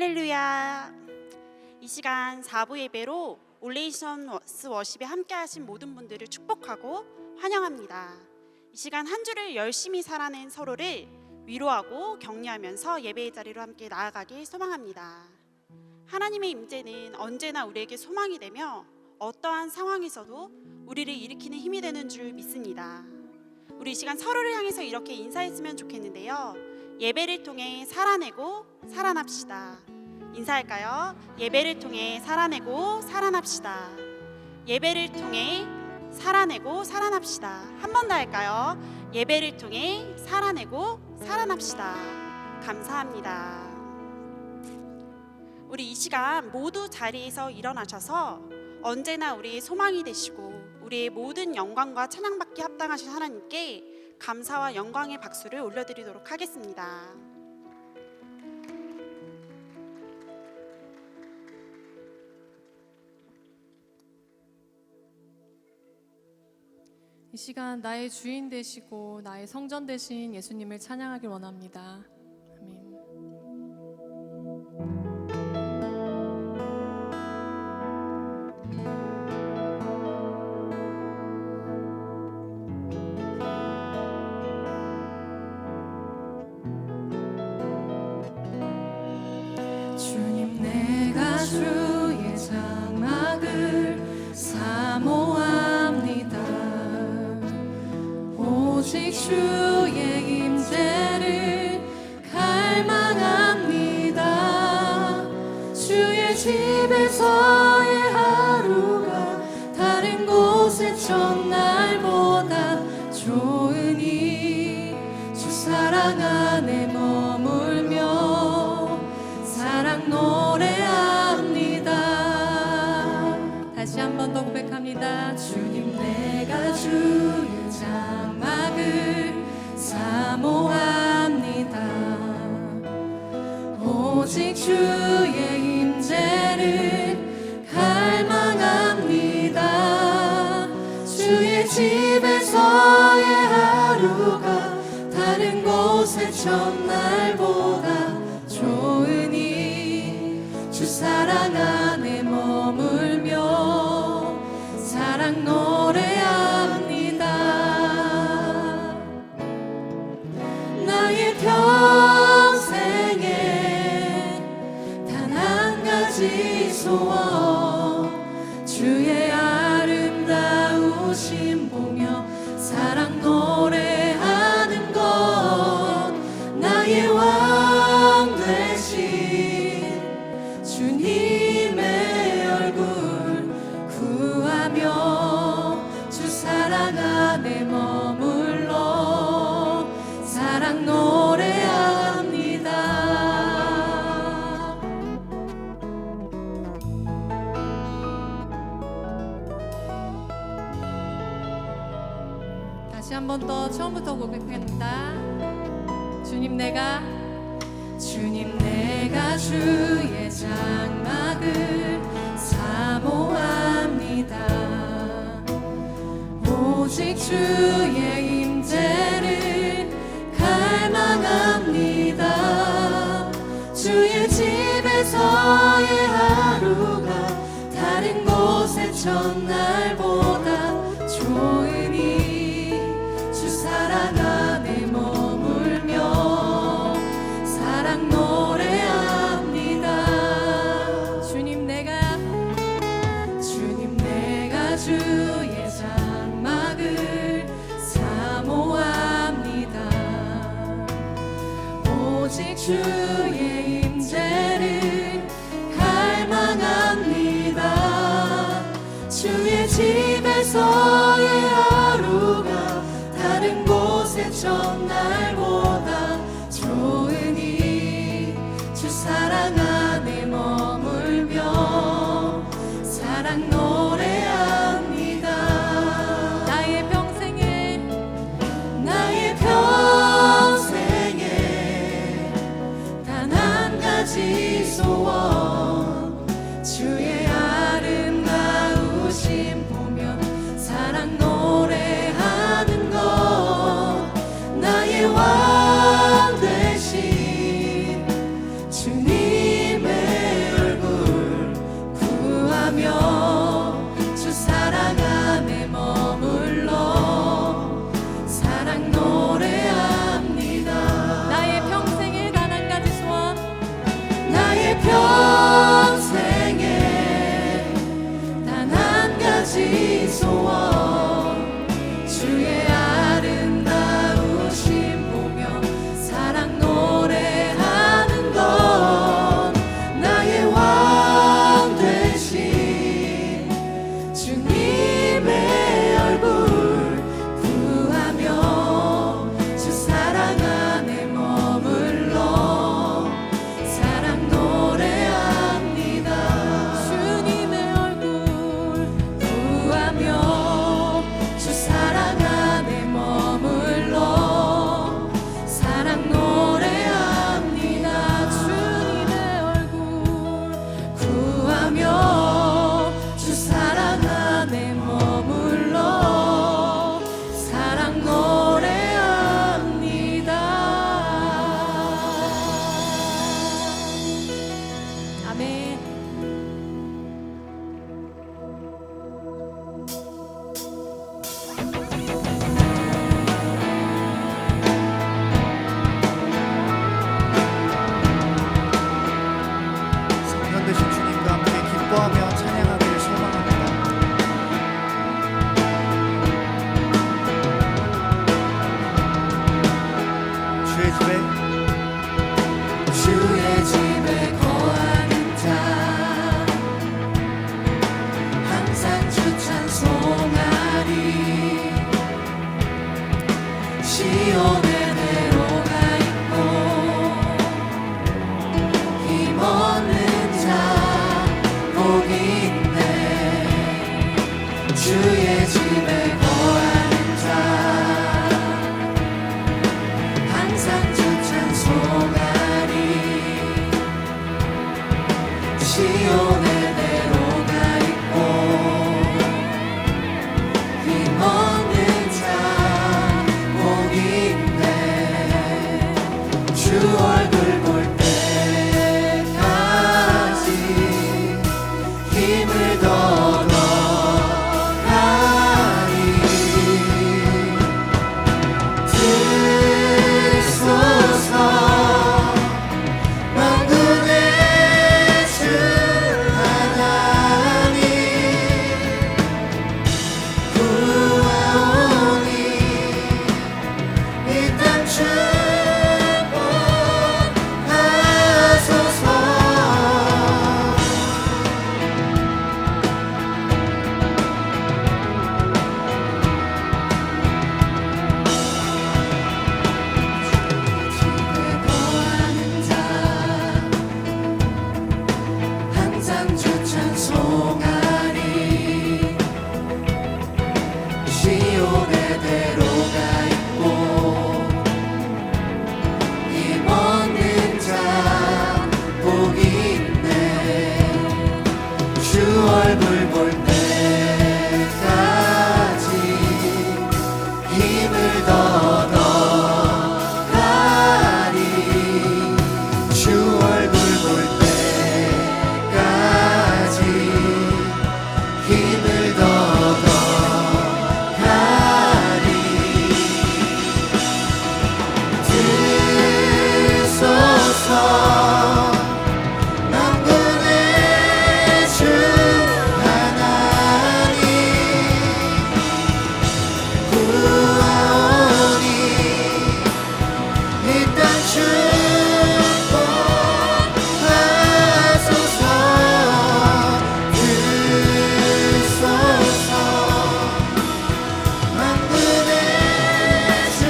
할렐루야. 이 시간 4부 예배로 올레이션 워십에 함께 하신 모든 분들을 축복하고 환영합니다. 이 시간 한 주를 열심히 살아낸 서로를 위로하고 격려하면서 예배의 자리로 함께 나아가길 소망합니다. 하나님의 임재는 언제나 우리에게 소망이 되며 어떠한 상황에서도 우리를 일으키는 힘이 되는 줄 믿습니다. 우리 이 시간 서로를 향해서 이렇게 인사했으면 좋겠는데요. 예배를 통해 살아내고 살아납시다. 인사할까요? 예배를 통해 살아내고 살아납시다. 예배를 통해 살아내고 살아납시다. 한 번 더 할까요? 예배를 통해 살아내고 살아납시다. 감사합니다. 우리 이 시간 모두 자리에서 일어나셔서 언제나 우리의 소망이 되시고 우리의 모든 영광과 찬양받기 합당하신 하나님께 감사와 영광의 박수를 올려드리도록 하겠습니다. 이 시간 나의 주인 되시고 나의 성전 되신 예수님을 찬양하길 원합니다. 아멘. 주님 내가 주의 장막을 사모합니다. 오직 주의 임재를 갈망합니다. 주의 집에서의 하루가 다른 곳의 첫날보다 좋으니 주 사랑 안에 머물며 사랑 노래합니다. 다시 한 번 더 고백합니다. 주님 내가 주의 장막을 사모합니다. 오직 주의 임재를 갈망합니다. 주의 집에서의 하루가 다른 곳의 첫날보다 좋으니 주 사랑 안에 머물며 사랑 노래합니다. 나의 평생에 단 한 가지 소원 주의 아름다우심 보며 사랑 노래하는 것 나의 왕 되신 주님의 얼굴 구하며 주 사랑 안에 머물러 사랑 노래합니다. 다시 한 번 더 처음부터 고백합니다. 주님 내가 주의 장막을 사모합니다. 오직 주의 임재를 갈망합니다. 주의 집에서의 하루가 다른 곳의 첫날보다 좋으니 주 사랑 안에 머물며 사랑 노래합니다. 주님 내가 주의 장막을 사모합니다. 오직 주의 임재를 갈망합니다. 주의 집에서의 하루가 다른 곳의 첫날보다 좋으니 주 사랑 안에 머물며 사랑 노래합니다. 나의 평생에 단 한 가지 소원 주의 아름다우심 보며 사랑 노래하는 것 나의 왕 축복하소서. 주소서. 만군의 주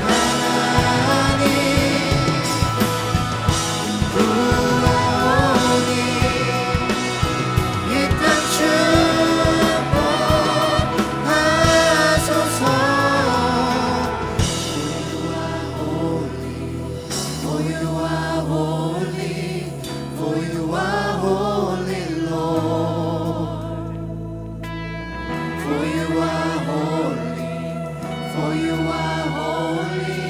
하나님 구하오니 이 땅 축복하소서. For you are holy, for you are holy, Lord. For you are holy, for you are holy,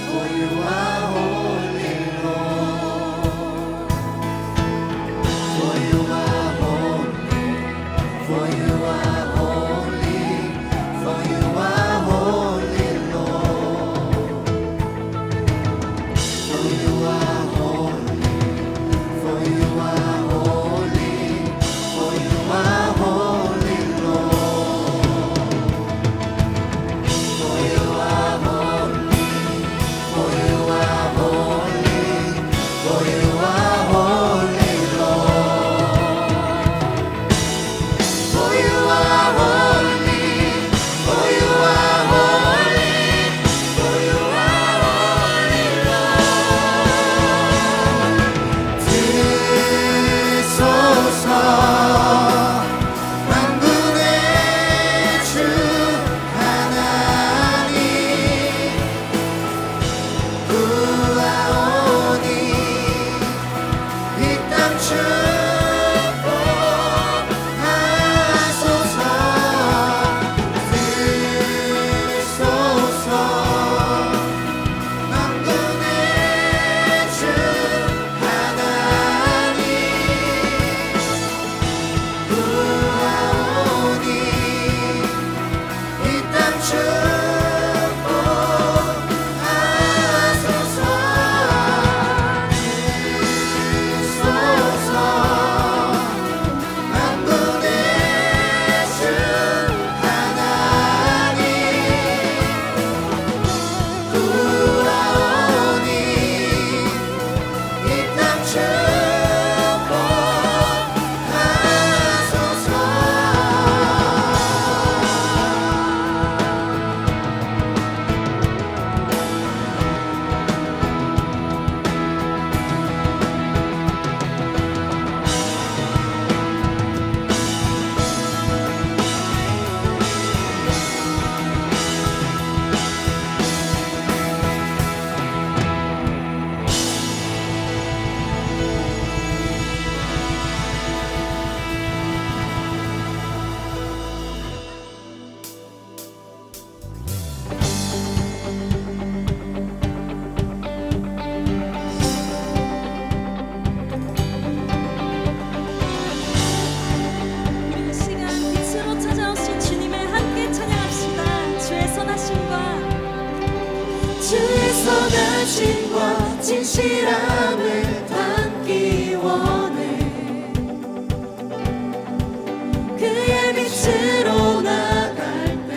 for you are holy, Lord. For you are holy, for you are holy, for you are holy, Lord. For you are holy, for you are holy, for you are holy, Lord. For you are holy, for you are holy, for you are holy, Lord. For you are holy, for you are holy, for you are holy, Lord. 주소서. 만군의 주 하나님 구하오니 이 땅 축복하소서. 주소서. 만군의 주 하나님 구하오니 이 땅 축복하소서. 주소서. 만군의 주 하나님 구하오니 이 땅 우리 이 시간 빛으로 찾아오신 주님을 함께 찬양합시다. 주의 선하심과 주의 선하심과 진실함을 담기 원해. 그의 빛으로 나갈 때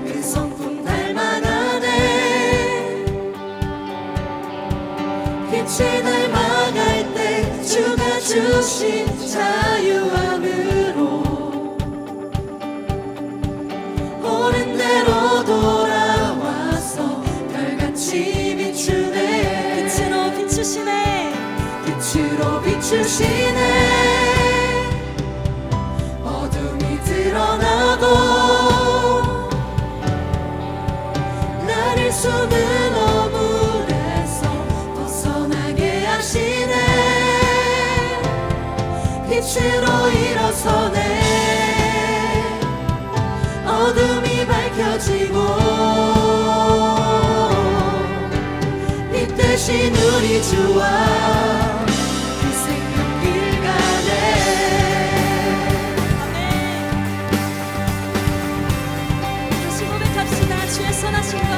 그 성품 닮아가네. 빛이 닮아갈 때 주가 주신 자유함으로 옳은 대로 돌아와서 별같이 비추네. 빛으로 비추시네. 빛으로 비추시네. 어둠이 드러나고 나를 숨은 어물에서 벗어나게 하시네. 빛으로 일어서네. 어둠이 밝혀지고 빛 대신 우리 주와 그 생명길 가네. 다시 고백합시다. 주의 선하심과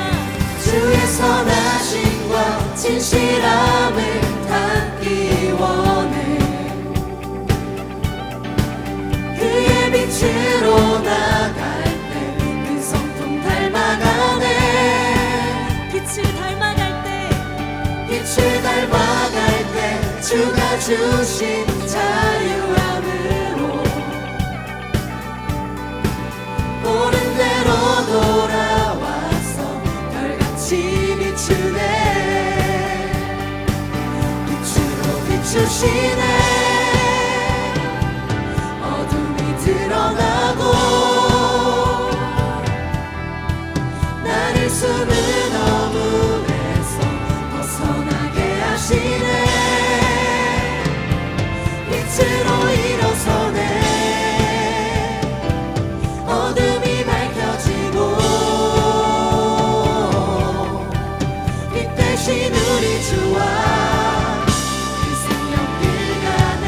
주의 선하심과 진실함을 담기 원해. 그의 빛으로 나갈 때 그 성품 닮아가네. 빛을 닮아갈 때 주가 주신 자유함으로 옳은 대로 돌아와서 별같이 비추네. 빛으로 비추시네. 어둠이 드러나고 나를 숨은 어둠에서 벗어나게 하시네. 빛으로 일어서네. 어둠이 밝혀지고 빛 대신 우리 주와 그 생명길 가네.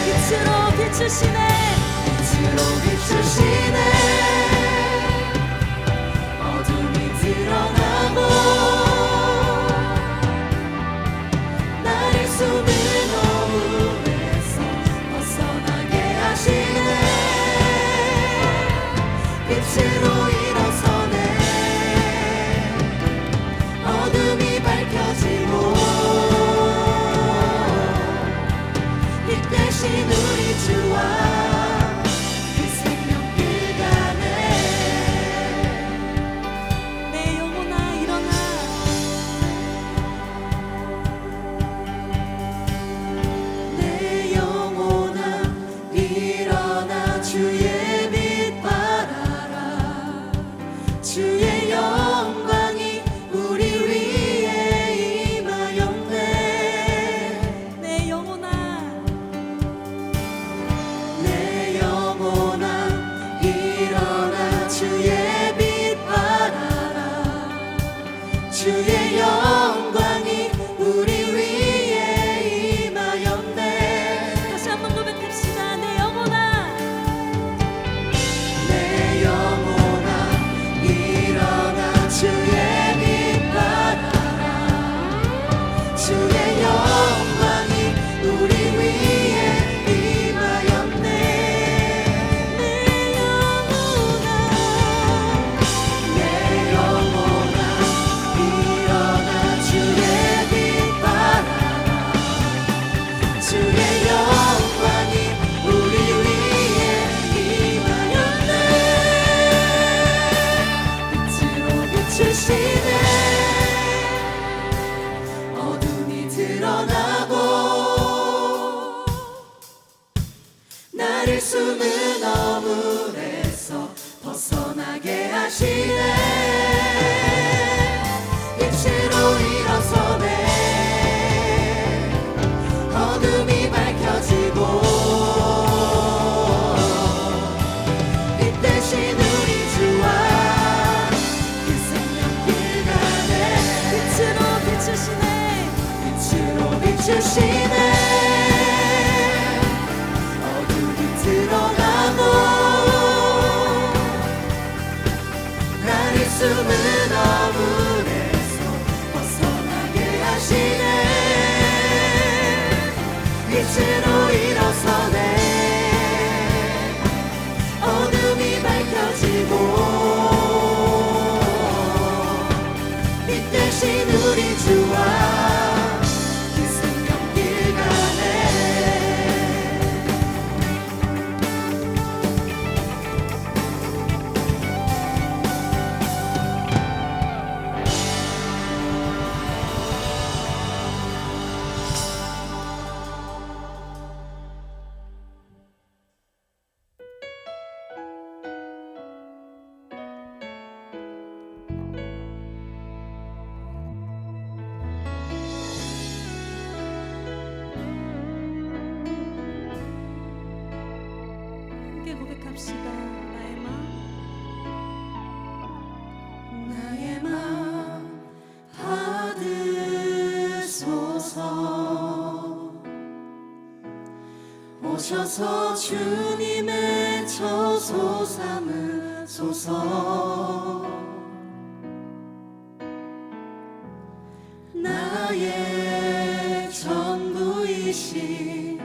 빛으로 비추시네. 빛으로 비추시네. 어둠이 드러나고 나를 숨은 어둠에서 벗어나게 하시네. 빛으로 일어서네. 어둠이 밝혀지고 빛 대신 우리 주와 그 생명길 가네. 내 영혼아 일어나. 내 영혼아 일어나 주의 빛 발하라. 주의 영광이 우리 위에 임하였네. 내 영혼아 내 영혼아 일어나 주의 빛 발하라. 주의 영광이 우리 위에 임하였네. 다시 한번 고백합시다. 내 영혼아 내 영혼아 일어나 주의 빛 발하라. 주의 영광이 우리 위에 임하였네. 내 영혼아 내 영혼아 일어나 주의 빛 발하라. 주의 영광이 우리 위에 임하였네. 빛으로 비추시네. 어둠이 드러나고 나를 숨은 어물에서 벗어나게 하시네. 빛으로 일어서네. 어둠이 밝혀지고 빛 대신 우리 주와 그 생명길 가네. 빛으로 비추시네. 빛으로 비추시네. 어둠이 드러나고 나를 숨은 어물에서 벗어나게 하시네. 빛으로 일어서네. 어둠이 밝혀지고 빛 대신 우리 주와 그 생명길 가네. 함께 고백합시다. 나의 마음 나의 마음 받으소서. 오셔서 주님의 처소 삼으소서. 나의 전부이신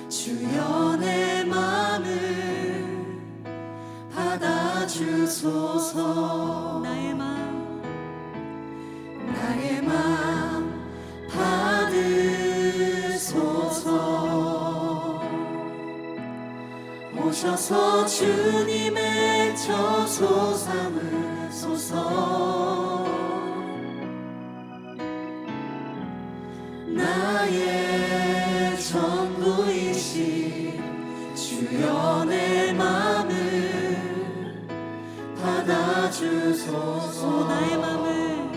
주여 내 맘을 받아주소서. 나의 마음 받으소서. 오셔서 주님의 저소 삼으소서. 나의 전부이신 주여 내 맘을 받아주소서. 나의 맘을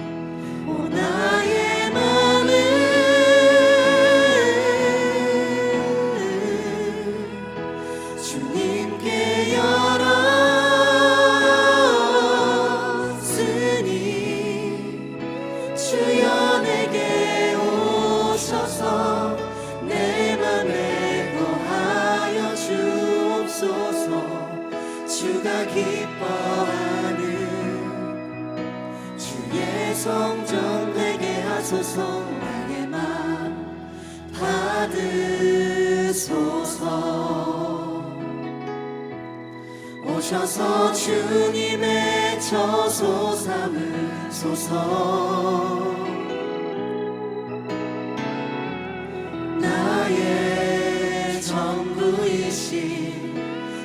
오 나의 맘을 주님께 열었으니 주여 내게 오셔서 내 맘에 거하여 주옵소서. 주가 기뻐하는 주의 성전 되게 하소서. 나의 맘 받으소서. 오셔서 주님의 저소 삼으소서. 나의 전부이신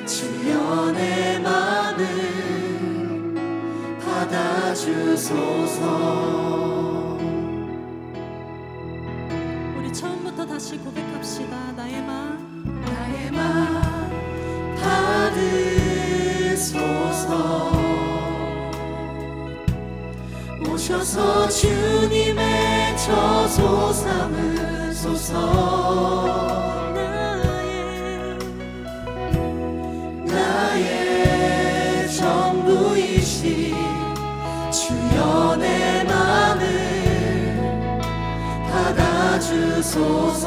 주여 내 맘을 받아주소서. 우리 처음부터 다시 고백합시다. 나의 맘 나의 맘 받으소서. 오셔서 주님의 저소 삼으소서. 나의 전부이신 주여 내 맘을 받아주소서.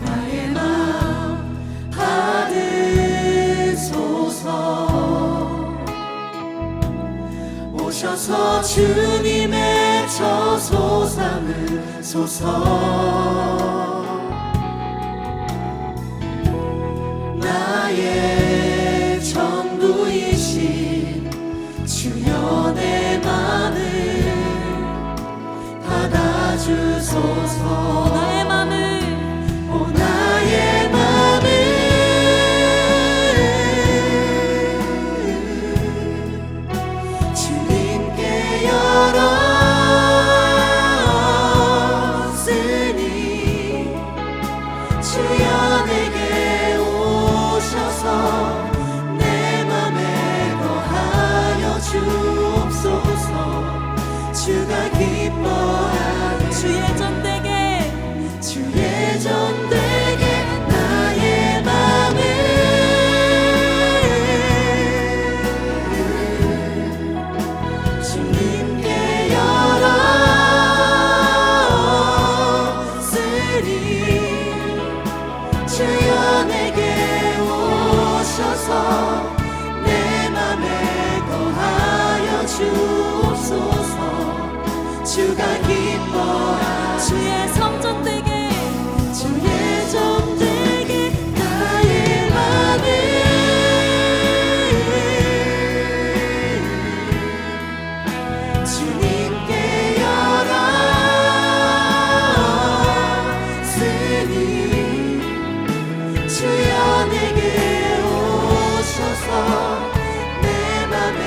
나의 맘 받으소서. 오셔서 주님의 저소 삼으소서. 나의 전부이신 주여 내 맘을 받아주소서. 나의 맘을 오 나의 맘을 주님께 열었으니 주여 내게 오셔서 내 맘에 거하여 주옵소서. 주가 기뻐하는 주의 전되게 주의 전되게 나의 맘을 주님께 열었으니 주여 내게 오셔서 내 맘에 거하여 주옵소서. 주가 기뻐하는 주의 성전 되게 주의 전되게 나의 맘을 주님께 열었으니 주여 내게 오셔서 내 맘에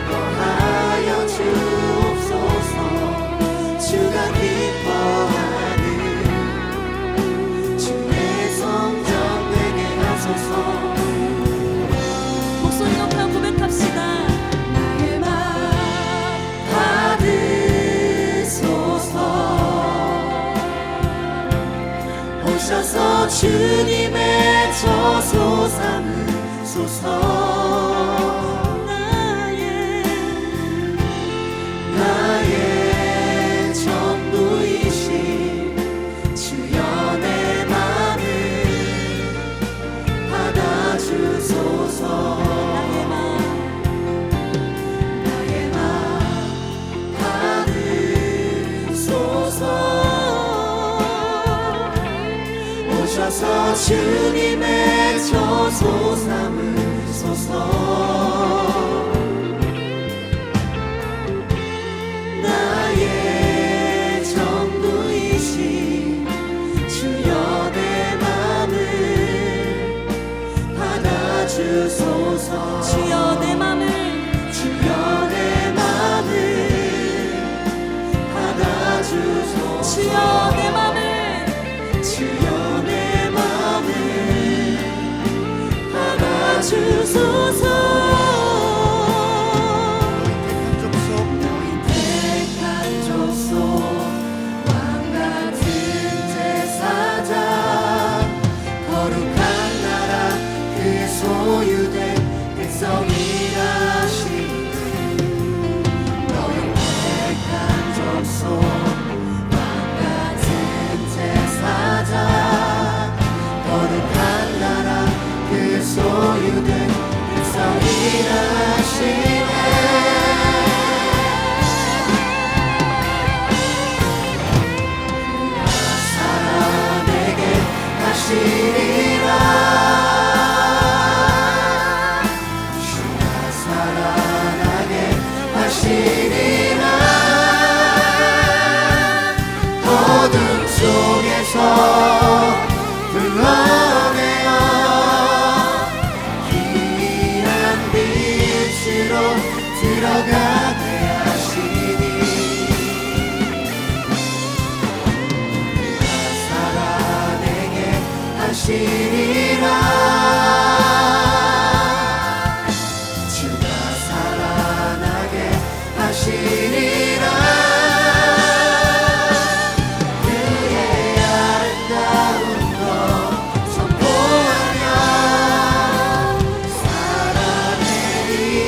거하여 주옵소서. 주가 기뻐하는 주의 성전 되게 하소서. 목소리 높여 고백합시다. 나의 맘 받으소서. 오셔서 주님의 저소 삼으소서. 나의 전부이신 주여 내 맘을 받아주소서. 나의 맘 받으소서. 오셔서 주님의 저소 삼으소서. 나의 전부이신 주여 내 맘을 주소서 주여 내 맘을 주여 내 맘을 받아주소서 너희 택한 족속 왕같은 제사장 거룩한 나라 그의 소유된 백성이라 하시니 너희 택한 족속 왕같은 제사장 거룩한 나라 그의 소유된 백성이라 하시네 살아내게 하시리라 주가 살아나게 하시리라 어둠 속에서 불러내어 희미한 빛으로 들어가게 하시니 살아내게 하시리라 주가 살아나게 하시리라 그의 아름다운 것 선포하며 살아나리라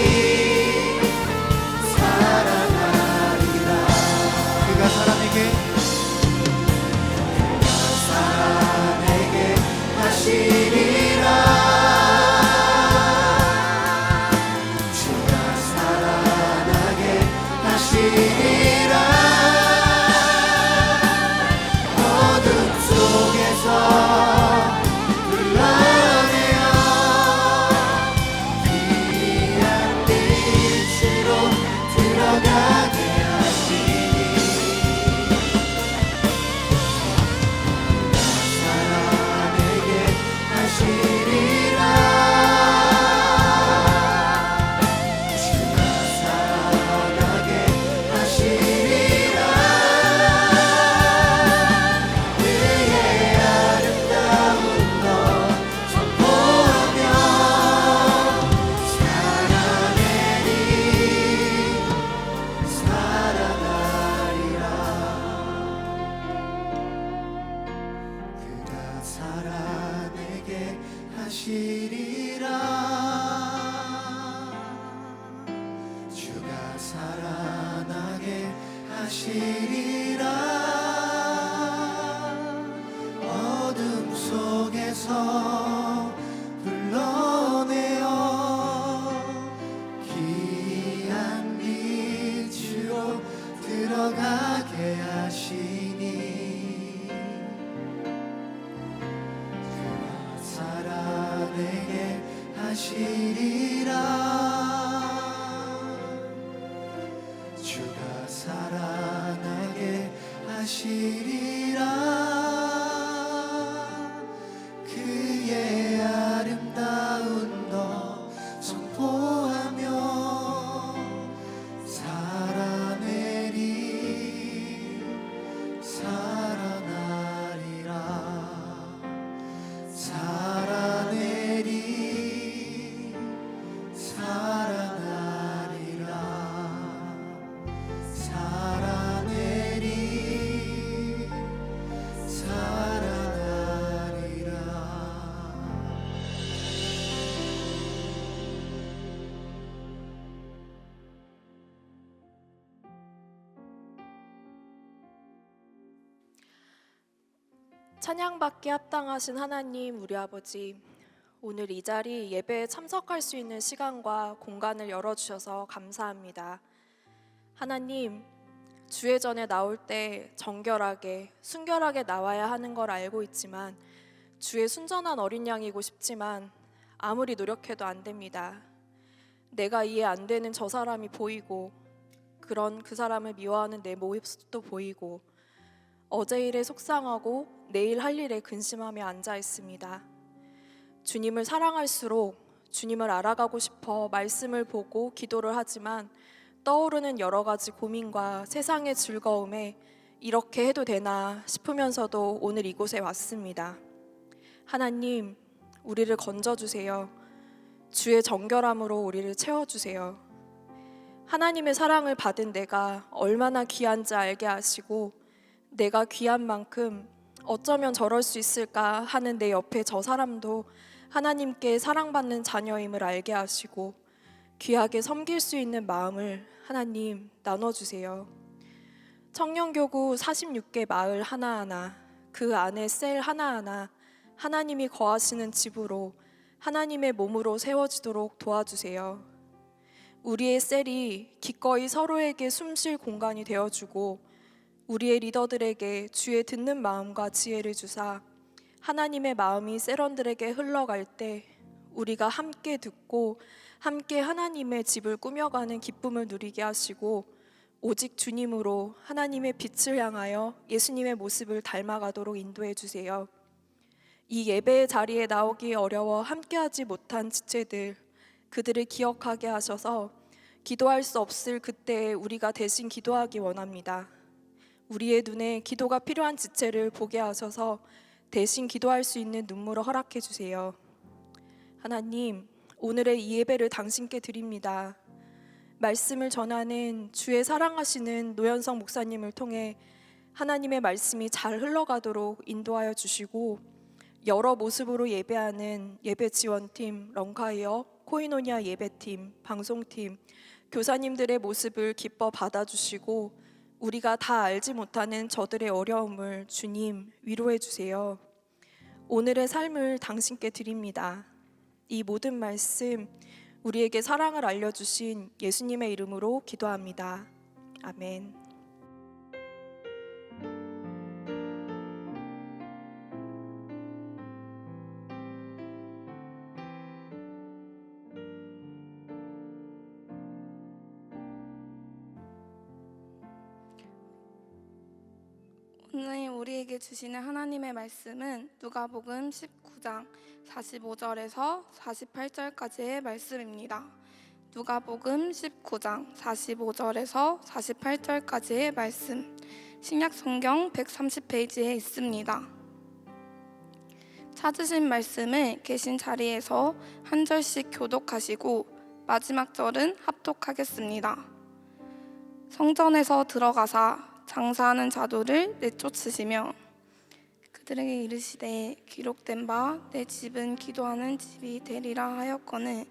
그가 살아내게 하시리라 주가 살아나게 하시리라 어둠 속에서 불러내어 희미한 빛으로 들어가게 하시니 살아내게 하시리라 주가 살아나게 하시리라 그의 아름다운 것 선포하며 살아나리라 그가 살아내게 하시리라 주가 살아나게 하시리라 어둠 속에서 불러내어 귀한 빛으로 들어가게 하시니 살아내게 하시리라 주가 살아나게 하시리라 그의 아름다운 것 선포하며 살아내리 살아나리라 살아내리 살아나리라 살아내리 살아나리라 찬양받기 합당하신 하나님 우리 아버지, 오늘 이 자리 예배에 참석할 수 있는 시간과 공간을 열어주셔서 감사합니다. 하나님, 주의 전에 나올 때 정결하게 순결하게 나와야 하는 걸 알고 있지만 주의 순전한 어린 양이고 싶지만 아무리 노력해도 안 됩니다. 내가 이해 안 되는 저 사람이 보이고 그런 그 사람을 미워하는 내 모습도 보이고 어제 일에 속상하고 내일 할 일에 근심하며 앉아 있습니다. 주님을 사랑할수록 주님을 알아가고 싶어 말씀을 보고 기도를 하지만 떠오르는 여러 가지 고민과 세상의 즐거움에 이렇게 해도 되나 싶으면서도 오늘 이곳에 왔습니다. 하나님, 우리를 건져주세요. 주의 정결함으로 우리를 채워주세요. 하나님의 사랑을 받은 내가 얼마나 귀한지 알게 하시고, 내가 귀한 만큼 어쩌면 저럴 수 있을까 하는 내 옆에 저 사람도 하나님께 사랑받는 자녀임을 알게 하시고, 귀하게 섬길 수 있는 마음을 하나님 나눠주세요. 청년교구 46개 마을 하나하나, 그 안에 셀 하나하나 하나님이 거하시는 집으로, 하나님의 몸으로 세워지도록 도와주세요. 우리의 셀이 기꺼이 서로에게 숨쉴 공간이 되어주고, 우리의 리더들에게 주의 듣는 마음과 지혜를 주사 하나님의 마음이 셀원들에게 흘러갈 때 우리가 함께 듣고 함께 하나님의 집을 꾸며가는 기쁨을 누리게 하시고, 오직 주님으로 하나님의 빛을 향하여 예수님의 모습을 닮아가도록 인도해 주세요. 이 예배의 자리에 나오기 어려워 함께하지 못한 지체들, 그들을 기억하게 하셔서 기도할 수 없을 그때에 우리가 대신 기도하기 원합니다. 우리의 눈에 기도가 필요한 지체를 보게 하셔서 대신 기도할 수 있는 눈물을 허락해 주세요. 하나님, 오늘의 이 예배를 당신께 드립니다. 말씀을 전하는 주의 사랑하시는 노현성 목사님을 통해 하나님의 말씀이 잘 흘러가도록 인도하여 주시고, 여러 모습으로 예배하는 예배 지원팀, 런카이어, 코이노니아 예배팀, 방송팀, 교사님들의 모습을 기뻐 받아주시고, 우리가 다 알지 못하는 저들의 어려움을 주님 위로해 주세요. 오늘의 삶을 당신께 드립니다. 이 모든 말씀 우리에게 사랑을 알려주신 예수님의 이름으로 기도합니다. 아멘. 오늘 우리에게 주시는 하나님의 말씀은 누가복음 19장 45절에서 48절까지의 말씀입니다. 누가복음 19장 45절에서 48절까지의 말씀, 신약성경 130페이지에 있습니다. 찾으신 말씀을 계신 자리에서 한 절씩 교독하시고 마지막 절은 합독하겠습니다. 성전에서 들어가사 장사하는 자도를 내쫓으시며 그들에게 이르시되 기록된 바 내 집은 기도하는 집이 되리라 하였거늘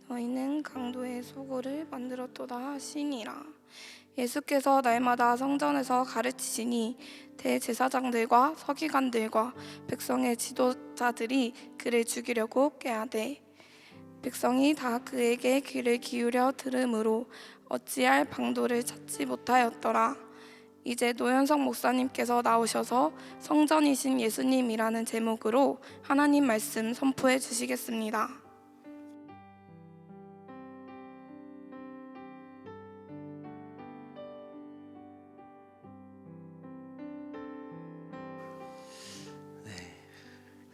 너희는 강도의 소굴을 만들었도다 하시니라. 예수께서 날마다 성전에서 가르치시니 대제사장들과 서기관들과 백성의 지도자들이 그를 죽이려고 꾀하되 백성이 다 그에게 귀를 기울여 들으므로 어찌할 방도를 찾지 못하였더라. 이제 노현성 목사님께서 나오셔서 성전이신 예수님이라는 제목으로 하나님 말씀 선포해 주시겠습니다.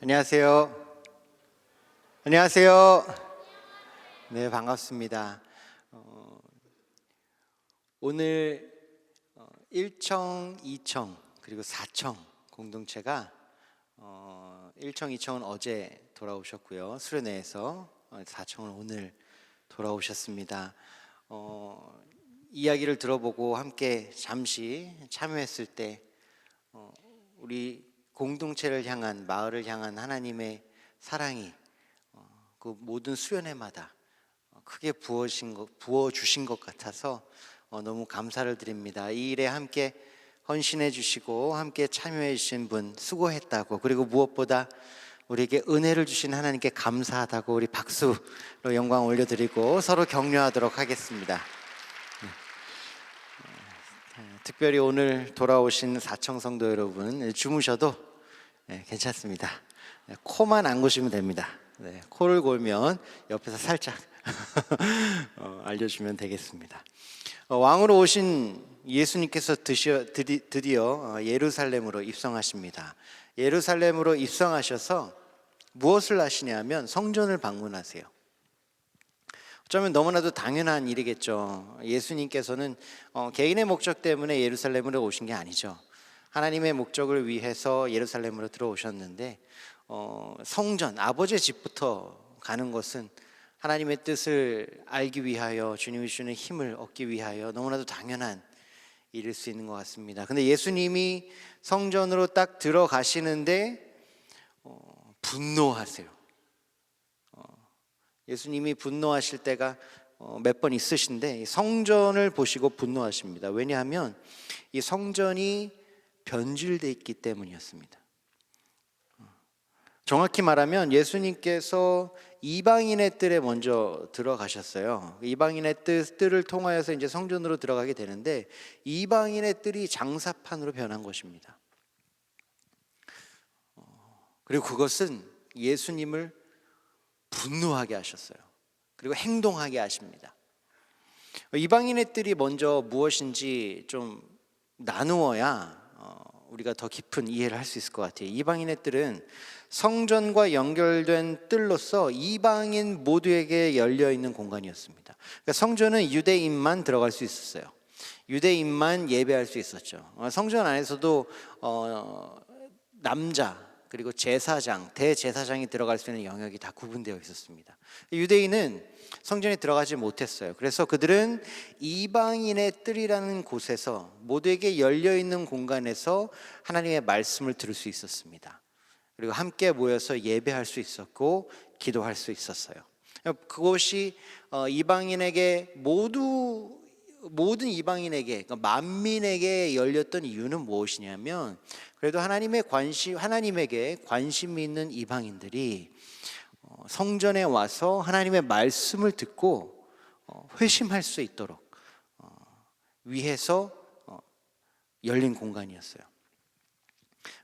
안녕하세요. 안녕하세요. 네, 반갑습니다. 오늘 1청, 2청 그리고 4청 공동체가 1청, 2청은 어제 돌아오셨고요. 수련회에서 4청은 오늘 돌아오셨습니다. 이야기를 들어보고 함께 잠시 참여했을 때 우리 공동체를 향한, 마을을 향한 하나님의 사랑이 그 모든 수련회마다 크게 부어주신 것 같아서 너무 감사를 드립니다. 이 일에 함께 헌신해 주시고 함께 참여해 주신 분 수고했다고, 그리고 무엇보다 우리에게 은혜를 주신 하나님께 감사하다고 우리 박수로 영광 올려드리고 서로 격려하도록 하겠습니다. 특별히 오늘 돌아오신 4청 성도 여러분, 주무셔도 괜찮습니다. 코만 안 고시면 됩니다. 코를 골면 옆에서 살짝 알려주면 되겠습니다. 왕으로 오신 예수님께서 드디어 예루살렘으로 입성하십니다. 예루살렘으로 입성하셔서 무엇을 하시냐면 성전을 방문하세요. 어쩌면 너무나도 당연한 일이겠죠. 예수님께서는 개인의 목적 때문에 예루살렘으로 오신 게 아니죠. 하나님의 목적을 위해서 예루살렘으로 들어오셨는데 성전, 아버지의 집부터 가는 것은 하나님의 뜻을 알기 위하여, 주님이 주는 힘을 얻기 위하여 너무나도 당연한 일일 수 있는 것 같습니다. 근데 예수님이 성전으로 딱 들어가시는데 분노하세요. 예수님이 분노하실 때가 몇 번 있으신데 성전을 보시고 분노하십니다. 왜냐하면 이 성전이 변질되어 있기 때문이었습니다. 정확히 말하면 예수님께서 이방인의 뜰에 먼저 들어가셨어요. 이방인의 뜰을 통하여서 이제 성전으로 들어가게 되는데 이방인의 뜰이 장사판으로 변한 것입니다. 그리고 그것은 예수님을 분노하게 하셨어요. 그리고 행동하게 하십니다. 이방인의 뜰이 먼저 무엇인지 좀 나누어야 우리가 더 깊은 이해를 할 수 있을 것 같아요. 이방인의 뜰은 성전과 연결된 뜰로서 이방인 모두에게 열려 있는 공간이었습니다. 그러니까 성전은 유대인만 들어갈 수 있었어요. 유대인만 예배할 수 있었죠. 성전 안에서도 남자 그리고 제사장, 대제사장이 들어갈 수 있는 영역이 다 구분되어 있었습니다. 유대인은 성전에 들어가지 못했어요. 그래서 그들은 이방인의 뜰이라는 곳에서 모두에게 열려있는 공간에서 하나님의 말씀을 들을 수 있었습니다. 그리고 함께 모여서 예배할 수 있었고 기도할 수 있었어요. 그것이 이방인에게 모든 이방인에게, 그러니까 만민에게 열렸던 이유는 무엇이냐면 그래도 하나님에게 관심이 있는 이방인들이 성전에 와서 하나님의 말씀을 듣고 회심할 수 있도록 위해서 열린 공간이었어요.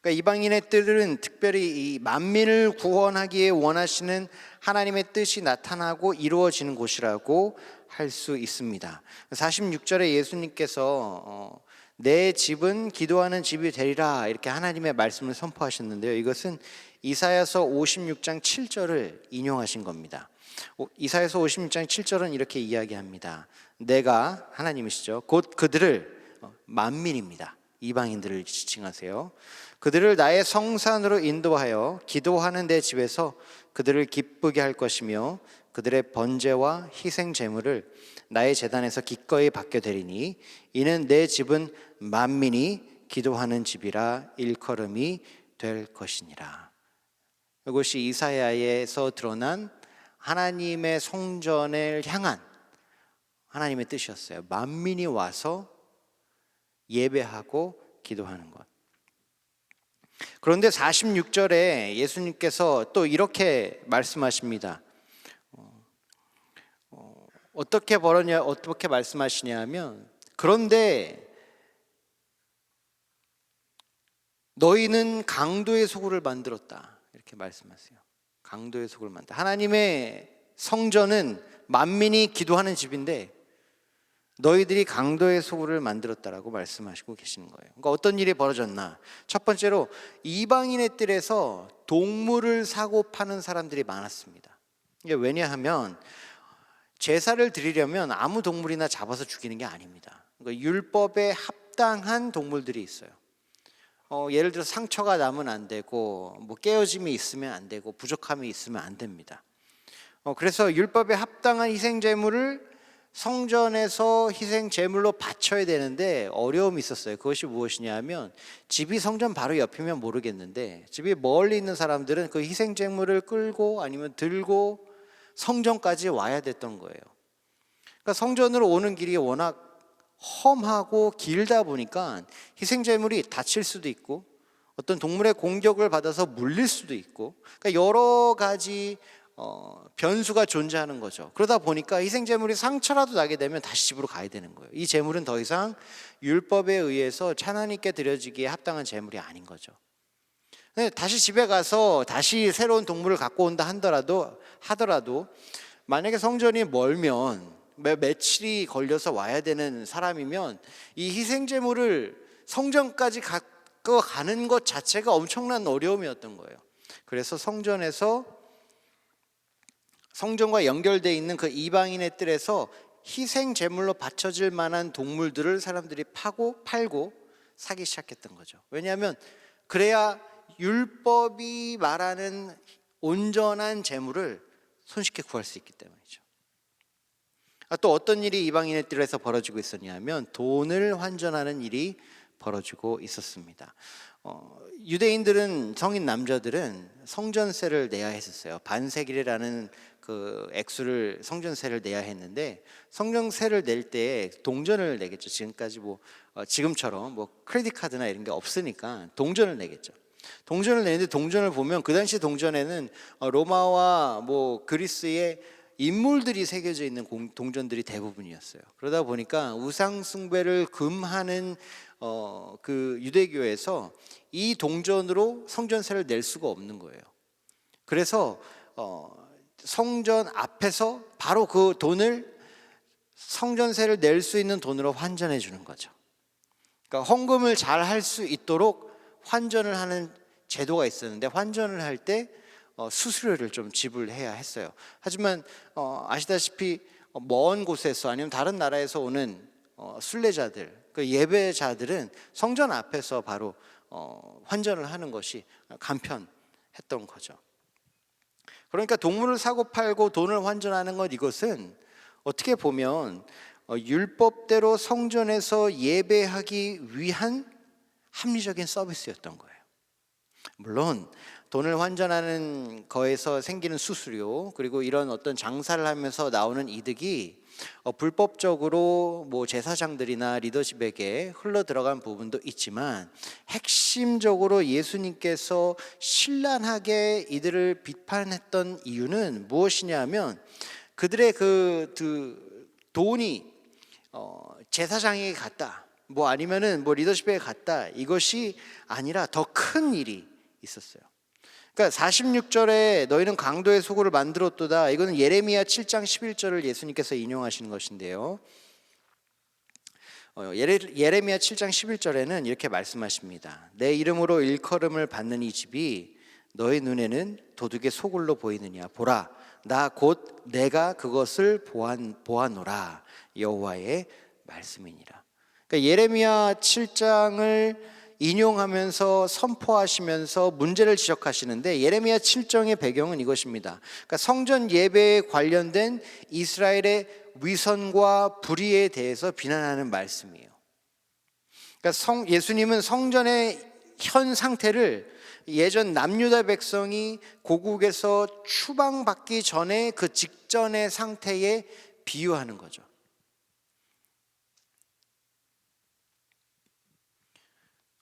그러니까 이방인의 뜰은 특별히 이 만민을 구원하기에 원하시는 하나님의 뜻이 나타나고 이루어지는 곳이라고 할 수 있습니다. 46절에 예수님께서 내 집은 기도하는 집이 되리라 이렇게 하나님의 말씀을 선포하셨는데요. 이것은 이사야서 56장 7절을 인용하신 겁니다. 이사야서 56장 7절은 이렇게 이야기합니다. 내가, 하나님이시죠, 곧 그들을, 만민입니다, 이방인들을 지칭하세요, 그들을 나의 성산으로 인도하여 기도하는 내 집에서 그들을 기쁘게 할 것이며 그들의 번제와 희생 제물을 나의 제단에서 기꺼이 받게 되리니 이는 내 집은 만민이 기도하는 집이라 일컬음이 될 것이니라. 이것이 이사야에서 드러난 하나님의 성전을 향한 하나님의 뜻이었어요. 만민이 와서 예배하고 기도하는 것. 그런데 46절에 예수님께서 또 이렇게 말씀하십니다. 어떻게 말씀하시냐 하면, 그런데 너희는 강도의 소굴을 만들었다 이렇게 말씀하세요. 강도의 소굴을 만들었다. 하나님의 성전은 만민이 기도하는 집인데 너희들이 강도의 소굴을 만들었다라고 말씀하시고 계시는 거예요. 그러니까 어떤 일이 벌어졌나? 첫 번째로 이방인의 뜰에서 동물을 사고 파는 사람들이 많았습니다. 이게 왜냐하면 제사를 드리려면 아무 동물이나 잡아서 죽이는 게 아닙니다. 그러니까 율법에 합당한 동물들이 있어요. 예를 들어 상처가 나면 안 되고, 깨어짐이 있으면 안 되고, 부족함이 있으면 안 됩니다. 그래서 율법에 합당한 희생 제물을 성전에서 희생 제물로 바쳐야 되는데 어려움이 있었어요. 그것이 무엇이냐 하면, 집이 성전 바로 옆이면 모르겠는데 집이 멀리 있는 사람들은 그 희생 제물을 끌고 아니면 들고 성전까지 와야 됐던 거예요. 그러니까 성전으로 오는 길이 워낙 험하고 길다 보니까 희생 제물이 다칠 수도 있고 어떤 동물의 공격을 받아서 물릴 수도 있고, 그러니까 여러 가지 변수가 존재하는 거죠. 그러다 보니까 희생 제물이 상처라도 나게 되면 다시 집으로 가야 되는 거예요. 이 제물은 더 이상 율법에 의해서 하나님께 드려지기에 합당한 제물이 아닌 거죠. 다시 집에 가서 다시 새로운 동물을 갖고 온다 하더라도 만약에 성전이 멀면 며칠이 걸려서 와야 되는 사람이면 이 희생 제물을 성전까지 갖고 가는 것 자체가 엄청난 어려움이었던 거예요. 그래서 성전과 연결되어 있는 그 이방인의 뜰에서 희생 제물로 바쳐질 만한 동물들을 사람들이 팔고 사기 시작했던 거죠. 왜냐하면 그래야 율법이 말하는 온전한 재물을 손쉽게 구할 수 있기 때문이죠. 또 어떤 일이 이방인의 뜰에서 벌어지고 있었냐면 돈을 환전하는 일이 벌어지고 있었습니다. 유대인들은, 성인 남자들은 성전세를 내야 했었어요. 반세길이라는 그 액수를, 성전세를 내야 했는데, 성전세를 낼 때 동전을 내겠죠. 지금까지 지금처럼 크레딧 카드나 이런 게 없으니까 동전을 내겠죠. 동전을 내는데, 동전을 보면 그 당시 동전에는 로마와 그리스의 인물들이 새겨져 있는 동전들이 대부분이었어요. 그러다 보니까 우상 숭배를 금하는 그 유대교에서 이 동전으로 성전세를 낼 수가 없는 거예요. 그래서 성전 앞에서 바로 그 돈을, 성전세를 낼 수 있는 돈으로 환전해 주는 거죠. 그러니까 헌금을 잘 할 수 있도록 환전을 하는 제도가 있었는데, 환전을 할 때 수수료를 좀 지불해야 했어요. 하지만 아시다시피 먼 곳에서 아니면 다른 나라에서 오는 순례자들, 그 예배자들은 성전 앞에서 바로 환전을 하는 것이 간편했던 거죠. 그러니까 동물을 사고 팔고 돈을 환전하는 것, 이것은 어떻게 보면 율법대로 성전에서 예배하기 위한 합리적인 서비스였던 거예요. 물론 돈을 환전하는 거에서 생기는 수수료, 그리고 이런 어떤 장사를 하면서 나오는 이득이 불법적으로 제사장들이나 리더십에게 흘러 들어간 부분도 있지만, 핵심적으로 예수님께서 신랄하게 이들을 비판했던 이유는 무엇이냐면, 그들의 그 돈이 제사장에게 갔다, 아니면은 리더십에게 갔다, 이것이 아니라 더 큰 일이 있었어요. 그러니까 46절에 너희는 강도의 소굴을 만들었도다, 이거는 예레미야 7장 11절을 예수님께서 인용하시는 것인데요. 예레미야 7장 11절에는 이렇게 말씀하십니다. 내 이름으로 일컬음을 받는 이 집이 너희 눈에는 도둑의 소굴로 보이느냐. 보라, 나 곧 내가 그것을 보아노라. 여호와의 말씀이니라. 그러니까 예레미야 7장을 인용하면서 선포하시면서 문제를 지적하시는데, 예레미야 7장의 배경은 이것입니다. 그러니까 성전 예배에 관련된 이스라엘의 위선과 불의에 대해서 비난하는 말씀이에요. 그러니까 예수님은 성전의 현 상태를 예전 남유다 백성이 고국에서 추방받기 전에 그 직전의 상태에 비유하는 거죠.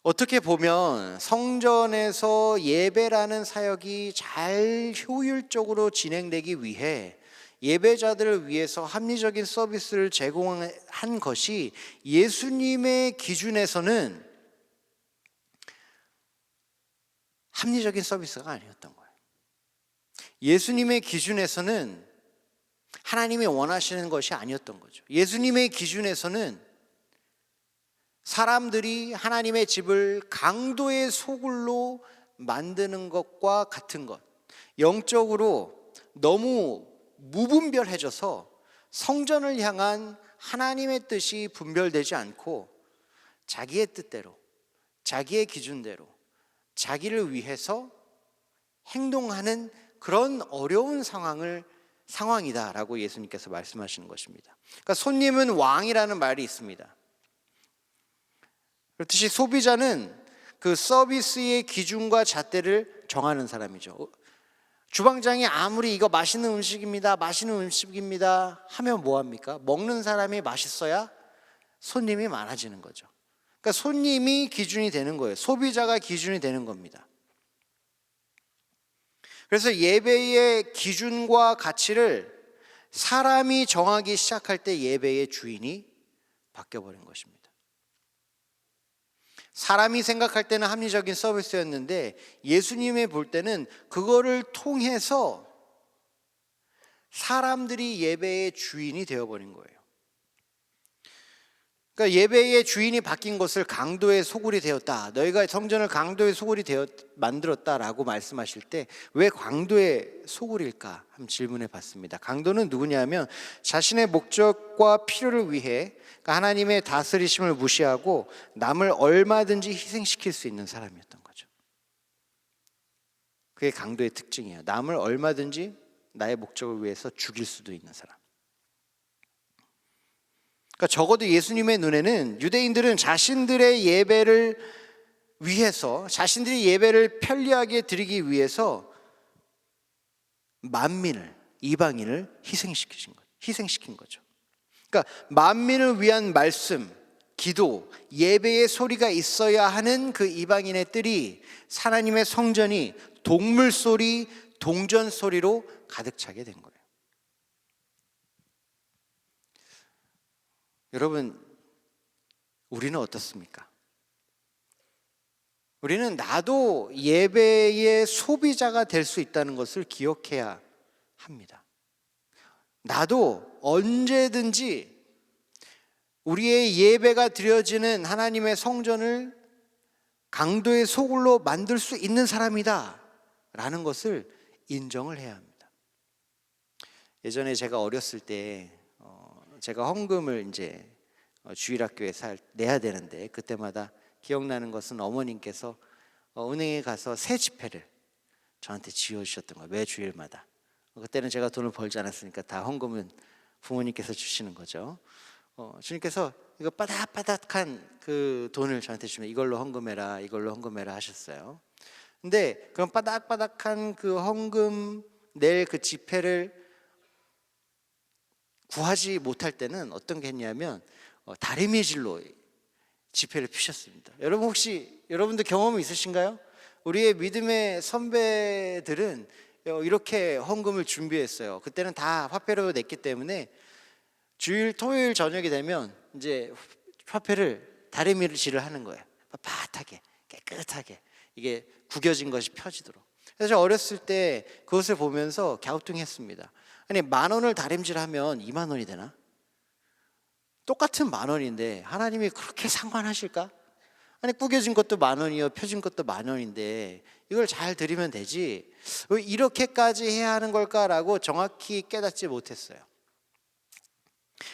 어떻게 보면 성전에서 예배라는 사역이 잘 효율적으로 진행되기 위해 예배자들을 위해서 합리적인 서비스를 제공한 것이 예수님의 기준에서는 합리적인 서비스가 아니었던 거예요. 예수님의 기준에서는 하나님이 원하시는 것이 아니었던 거죠. 예수님의 기준에서는 사람들이 하나님의 집을 강도의 소굴로 만드는 것과 같은 것, 영적으로 너무 무분별해져서 성전을 향한 하나님의 뜻이 분별되지 않고 자기의 뜻대로, 자기의 기준대로, 자기를 위해서 행동하는 그런 어려운 상황이다라고 예수님께서 말씀하시는 것입니다. 그러니까 손님은 왕이라는 말이 있습니다. 그렇듯이 소비자는 그 서비스의 기준과 잣대를 정하는 사람이죠. 주방장이 아무리 이거 맛있는 음식입니다 하면 뭐합니까? 먹는 사람이 맛있어야 손님이 많아지는 거죠. 그러니까 손님이 기준이 되는 거예요. 소비자가 기준이 되는 겁니다. 그래서 예배의 기준과 가치를 사람이 정하기 시작할 때 예배의 주인이 바뀌어버린 것입니다. 사람이 생각할 때는 합리적인 서비스였는데 예수님이 볼 때는 그거를 통해서 사람들이 예배의 주인이 되어버린 거예요. 그러니까 예배의 주인이 바뀐 것을 강도의 소굴이 되었다. 너희가 성전을 강도의 소굴이 만들었다라고 말씀하실 때 왜 강도의 소굴일까? 한번 질문해 봤습니다. 강도는 누구냐면 자신의 목적과 필요를 위해 그러니까 하나님의 다스리심을 무시하고 남을 얼마든지 희생시킬 수 있는 사람이었던 거죠. 그게 강도의 특징이에요. 남을 얼마든지 나의 목적을 위해서 죽일 수도 있는 사람. 그러니까 적어도 예수님의 눈에는 유대인들은 자신들의 예배를 위해서, 자신들이 예배를 편리하게 드리기 위해서 만민을, 이방인을 희생시킨 거죠. 그러니까 만민을 위한 말씀, 기도, 예배의 소리가 있어야 하는 그 이방인의 뜰이 하나님의 성전이 동물 소리, 동전 소리로 가득 차게 된 거예요. 여러분, 우리는 어떻습니까? 우리는 나도 예배의 소비자가 될 수 있다는 것을 기억해야 합니다. 나도 언제든지 우리의 예배가 드려지는 하나님의 성전을 강도의 소굴로 만들 수 있는 사람이다 라는 것을 인정을 해야 합니다. 예전에 제가 어렸을 때 제가 헌금을 이제 주일학교에 내야 되는데 그때마다 기억나는 것은 어머님께서 은행에 가서 새 지폐를 저한테 지어주셨던 거예요. 매 주일마다. 그때는 제가 돈을 벌지 않았으니까 다 헌금은 부모님께서 주시는 거죠. 주님께서 이거 바닥바닥한 그 돈을 저한테 주면 이걸로 헌금해라, 이걸로 헌금해라 하셨어요. 근데 그런 바닥바닥한 그 헌금 낼 그 지폐를 구하지 못할 때는 어떤 게 했냐면 다리미질로 지폐를 피셨습니다. 여러분 혹시 여러분도 경험이 있으신가요? 우리의 믿음의 선배들은 이렇게 헌금을 준비했어요. 그때는 다 화폐로 냈기 때문에 주일 토요일 저녁이 되면 이제 화폐를 다리미질을 하는 거예요. 빳빳하게 깨끗하게 이게 구겨진 것이 펴지도록. 그래서 저 어렸을 때 그것을 보면서 갸우뚱했습니다. 아니 10,000원을 다림질하면 20,000원이 되나? 똑같은 10,000원인데 하나님이 그렇게 상관하실까? 아니 구겨진 것도 10,000원이요 펴진 것도 10,000원인데 이걸 잘 드리면 되지 왜 이렇게까지 해야 하는 걸까라고 정확히 깨닫지 못했어요.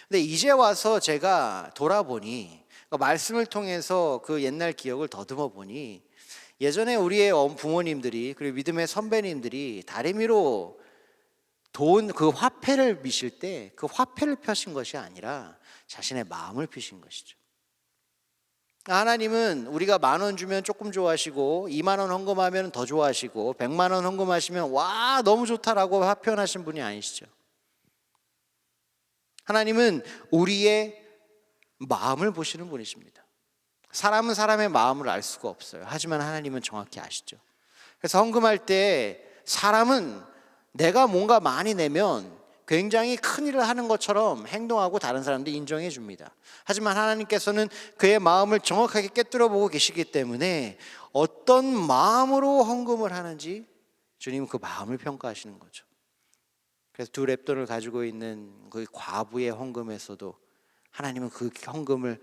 근데 이제 와서 제가 돌아보니 말씀을 통해서 그 옛날 기억을 더듬어 보니 예전에 우리의 부모님들이 그리고 믿음의 선배님들이 다리미로 돈 그 화폐를 미실 때 그 화폐를 펴신 것이 아니라 자신의 마음을 피신 것이죠. 하나님은 우리가 10,000원 주면 조금 좋아하시고 20,000원 헌금하면 더 좋아하시고 100,000원 헌금하시면 와 너무 좋다라고 표현하신 분이 아니시죠. 하나님은 우리의 마음을 보시는 분이십니다. 사람은 사람의 마음을 알 수가 없어요. 하지만 하나님은 정확히 아시죠. 그래서 헌금할 때 사람은 내가 뭔가 많이 내면 굉장히 큰 일을 하는 것처럼 행동하고 다른 사람들 인정해 줍니다. 하지만 하나님께서는 그의 마음을 정확하게 꿰뚫어 보고 계시기 때문에 어떤 마음으로 헌금을 하는지 주님은 그 마음을 평가하시는 거죠. 그래서 2렙돈을 가지고 있는 그 과부의 헌금에서도 하나님은 그 헌금을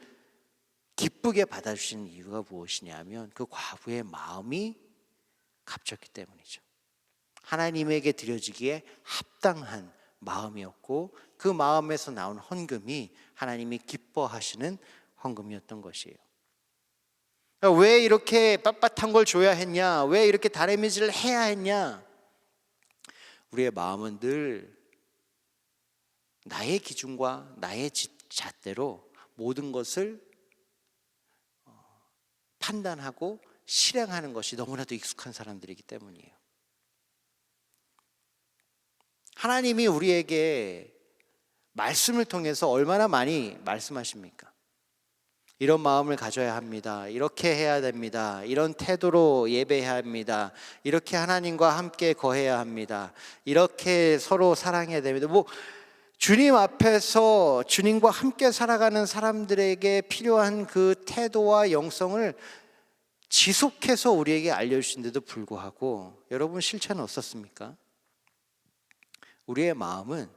기쁘게 받아주시는 이유가 무엇이냐면 그 과부의 마음이 값졌기 때문이죠. 하나님에게 드려지기에 합당한 마음이었고 그 마음에서 나온 헌금이 하나님이 기뻐하시는 헌금이었던 것이에요. 왜 이렇게 빳빳한 걸 줘야 했냐? 왜 이렇게 다리미질을 해야 했냐? 우리의 마음은 늘 나의 기준과 나의 잣대로 모든 것을 판단하고 실행하는 것이 너무나도 익숙한 사람들이기 때문이에요. 하나님이 우리에게 말씀을 통해서 얼마나 많이 말씀하십니까? 이런 마음을 가져야 합니다. 이렇게 해야 됩니다. 이런 태도로 예배해야 합니다. 이렇게 하나님과 함께 거해야 합니다. 이렇게 서로 사랑해야 됩니다. 주님 앞에서 주님과 함께 살아가는 사람들에게 필요한 그 태도와 영성을 지속해서 우리에게 알려주신데도 불구하고 여러분 실체는 어떻습니까? 우리의 마음은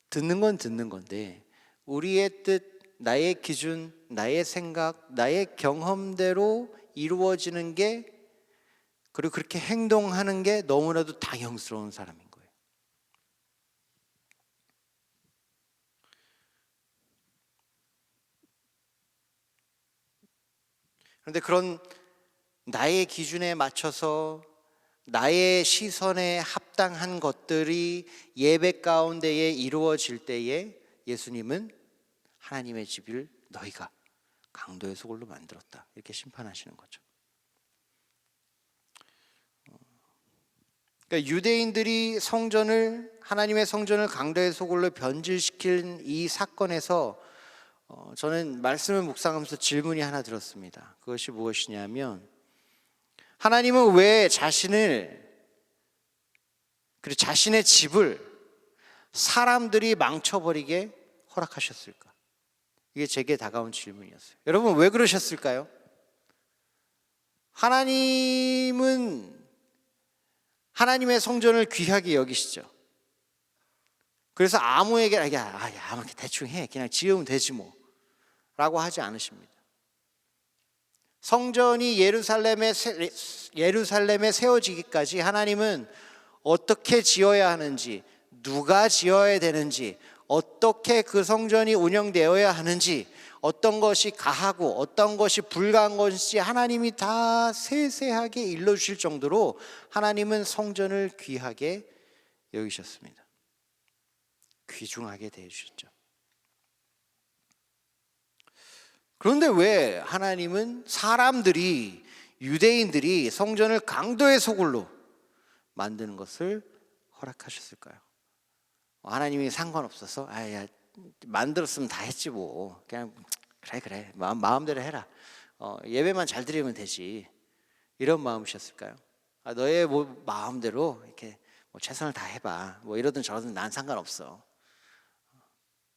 듣는 건 듣는 건데 우리의 뜻, 나의 기준, 나의 생각, 나의 경험대로 이루어지는 게, 그리고 그렇게 행동하는 게 너무나도 당연스러운 사람인 거예요. 그런데 그런 나의 기준에 맞춰서 나의 시선에 합당한 것들이 예배 가운데에 이루어질 때에 예수님은 하나님의 집을 너희가 강도의 소굴로 만들었다, 이렇게 심판하시는 거죠. 그러니까 유대인들이 하나님의 성전을 강도의 소굴로 변질시킨 이 사건에서 저는 말씀을 묵상하면서 질문이 하나 들었습니다. 그것이 무엇이냐면, 하나님은 왜 그리고 자신의 집을 사람들이 망쳐버리게 허락하셨을까? 이게 제게 다가온 질문이었어요. 여러분, 왜 그러셨을까요? 하나님은 하나님의 성전을 귀하게 여기시죠. 그래서 아무에게 아무 대충 해, 그냥 지으면 되지 뭐 라고 하지 않으십니다. 성전이 예루살렘에 세워지기까지 하나님은 어떻게 지어야 하는지, 누가 지어야 되는지, 어떻게 그 성전이 운영되어야 하는지, 어떤 것이 가하고 어떤 것이 불가한 것인지 하나님이 다 세세하게 일러주실 정도로 하나님은 성전을 귀하게 여기셨습니다. 귀중하게 대해주셨죠. 그런데 왜 하나님은 유대인들이 성전을 강도의 소굴로 만드는 것을 허락하셨을까요? 하나님이 상관없어서 만들었으면 다 했지 뭐, 그냥 그래 마음대로 해라, 예배만 잘 드리면 되지, 이런 마음이셨을까요? 너의 마음대로 이렇게 최선을 다 해봐, 이러든 저러든 난 상관없어,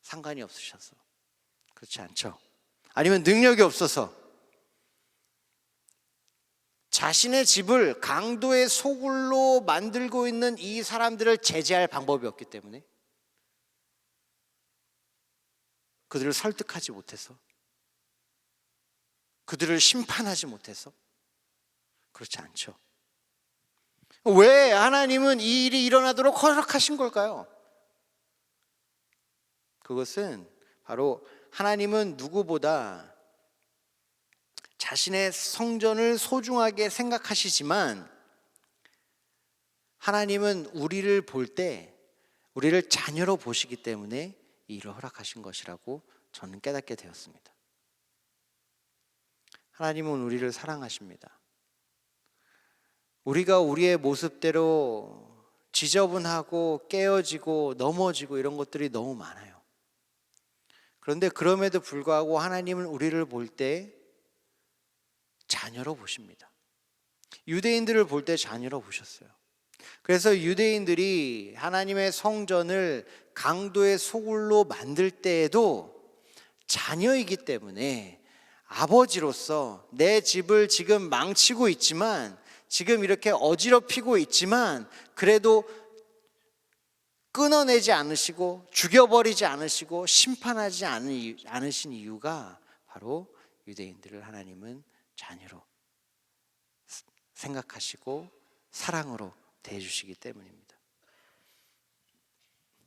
상관이 없으셔서? 그렇지 않죠. 아니면 능력이 없어서 자신의 집을 강도의 소굴로 만들고 있는 이 사람들을 제재할 방법이 없기 때문에, 그들을 설득하지 못해서, 그들을 심판하지 못해서? 그렇지 않죠. 왜 하나님은 이 일이 일어나도록 허락하신 걸까요? 그것은 바로 하나님은 누구보다 자신의 성전을 소중하게 생각하시지만, 하나님은 우리를 볼 때 우리를 자녀로 보시기 때문에 이 일을 허락하신 것이라고 저는 깨닫게 되었습니다. 하나님은 우리를 사랑하십니다. 우리가 우리의 모습대로 지저분하고 깨어지고 넘어지고 이런 것들이 너무 많아요. 그런데 그럼에도 불구하고 하나님은 우리를 볼 때 자녀로 보십니다. 유대인들을 볼 때 자녀로 보셨어요. 그래서 유대인들이 하나님의 성전을 강도의 소굴로 만들 때에도 자녀이기 때문에 아버지로서 내 집을 지금 망치고 있지만, 지금 이렇게 어지럽히고 있지만, 그래도 끊어내지 않으시고 죽여버리지 않으시고 심판하지 않으신 이유가 바로 유대인들을 하나님은 자녀로 생각하시고 사랑으로 대해주시기 때문입니다.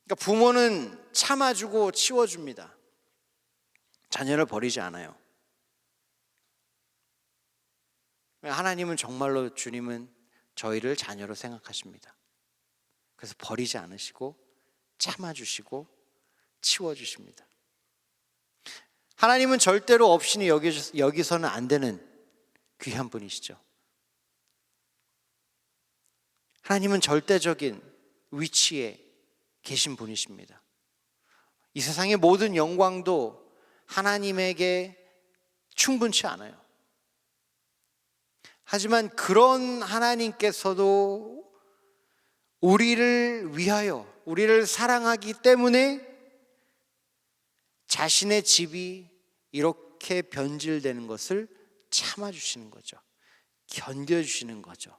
그러니까 부모는 참아주고 치워줍니다. 자녀를 버리지 않아요. 하나님은 정말로, 주님은 저희를 자녀로 생각하십니다. 그래서 버리지 않으시고 참아주시고 치워주십니다. 하나님은 절대로 없이는 여기서는 안 되는 귀한 분이시죠. 하나님은 절대적인 위치에 계신 분이십니다. 이 세상의 모든 영광도 하나님에게 충분치 않아요. 하지만 그런 하나님께서도 우리를 위하여, 우리를 사랑하기 때문에 자신의 집이 이렇게 변질되는 것을 참아주시는 거죠. 견뎌주시는 거죠.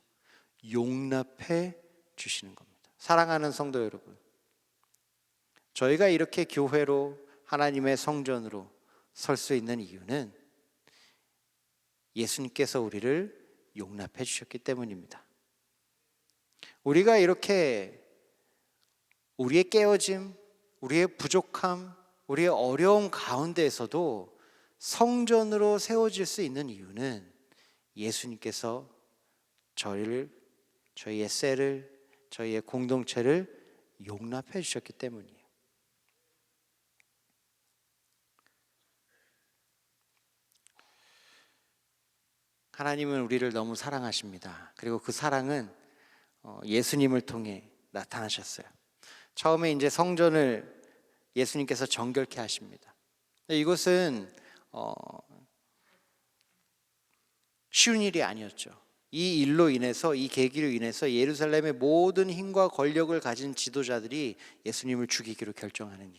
용납해 주시는 겁니다. 사랑하는 성도 여러분, 저희가 이렇게 교회로, 하나님의 성전으로 설 수 있는 이유는 예수님께서 우리를 용납해 주셨기 때문입니다. 우리가 이렇게 우리의 깨어짐, 우리의 부족함, 우리의 어려움 가운데에서도 성전으로 세워질 수 있는 이유는 예수님께서 저희의 셀을, 저희의 공동체를 용납해 주셨기 때문이에요. 하나님은 우리를 너무 사랑하십니다. 그리고 그 사랑은 예수님을 통해 나타나셨어요. 처음에 이제 성전을 예수님께서 정결케 하십니다. 이것은 쉬운 일이 아니었죠. 이 일로 인해서, 이 계기로 인해서 예루살렘의 모든 힘과 권력을 가진 지도자들이 예수님을 죽이기로 결정하는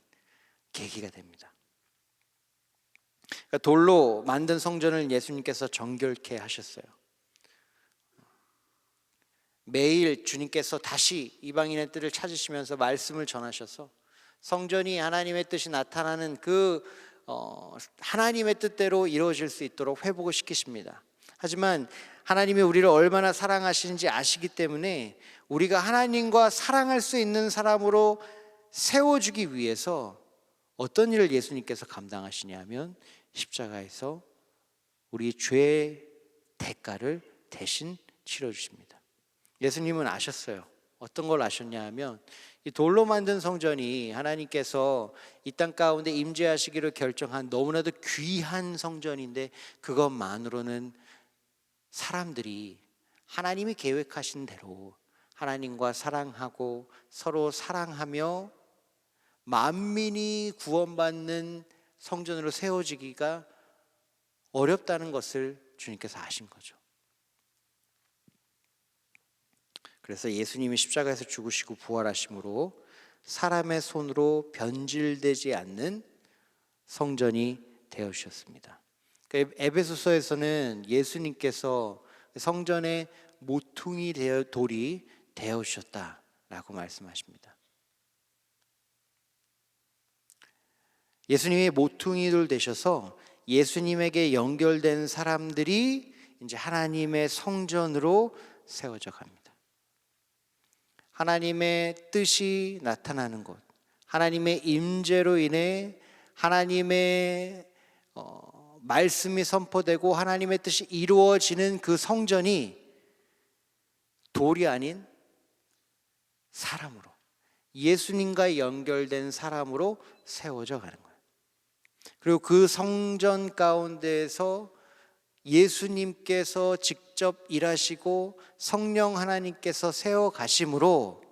계기가 됩니다. 그러니까 돌로 만든 성전을 예수님께서 정결케 하셨어요. 매일 주님께서 다시 이방인의 뜻을 찾으시면서 말씀을 전하셔서 성전이 하나님의 뜻이 나타나는 그 하나님의 뜻대로 이루어질 수 있도록 회복을 시키십니다. 하지만 하나님이 우리를 얼마나 사랑하시는지 아시기 때문에 우리가 하나님과 사랑할 수 있는 사람으로 세워주기 위해서 어떤 일을 예수님께서 감당하시냐 하면 십자가에서 우리 죄의 대가를 대신 치러주십니다. 예수님은 아셨어요. 어떤 걸 아셨냐 하면 이 돌로 만든 성전이 하나님께서 이 땅 가운데 임재하시기로 결정한 너무나도 귀한 성전인데 그것만으로는 사람들이 하나님이 계획하신 대로 하나님과 사랑하고 서로 사랑하며 만민이 구원받는 성전으로 세워지기가 어렵다는 것을 주님께서 아신 거죠. 그래서 예수님이 십자가에서 죽으시고 부활하심으로 사람의 손으로 변질되지 않는 성전이 되어 주셨습니다. 에베소서에서는 예수님께서 성전의 모퉁이 돌이 되어 주셨다라고 말씀하십니다. 예수님이 모퉁이돌 되셔서 예수님에게 연결된 사람들이 이제 하나님의 성전으로 세워져 갑니다. 하나님의 뜻이 나타나는 곳, 하나님의 임재로 인해 하나님의 말씀이 선포되고 하나님의 뜻이 이루어지는 그 성전이 돌이 아닌 사람으로, 예수님과 연결된 사람으로 세워져 가는 거예요. 그리고 그 성전 가운데에서 예수님께서 직접 일하시고 성령 하나님께서 세워 가심으로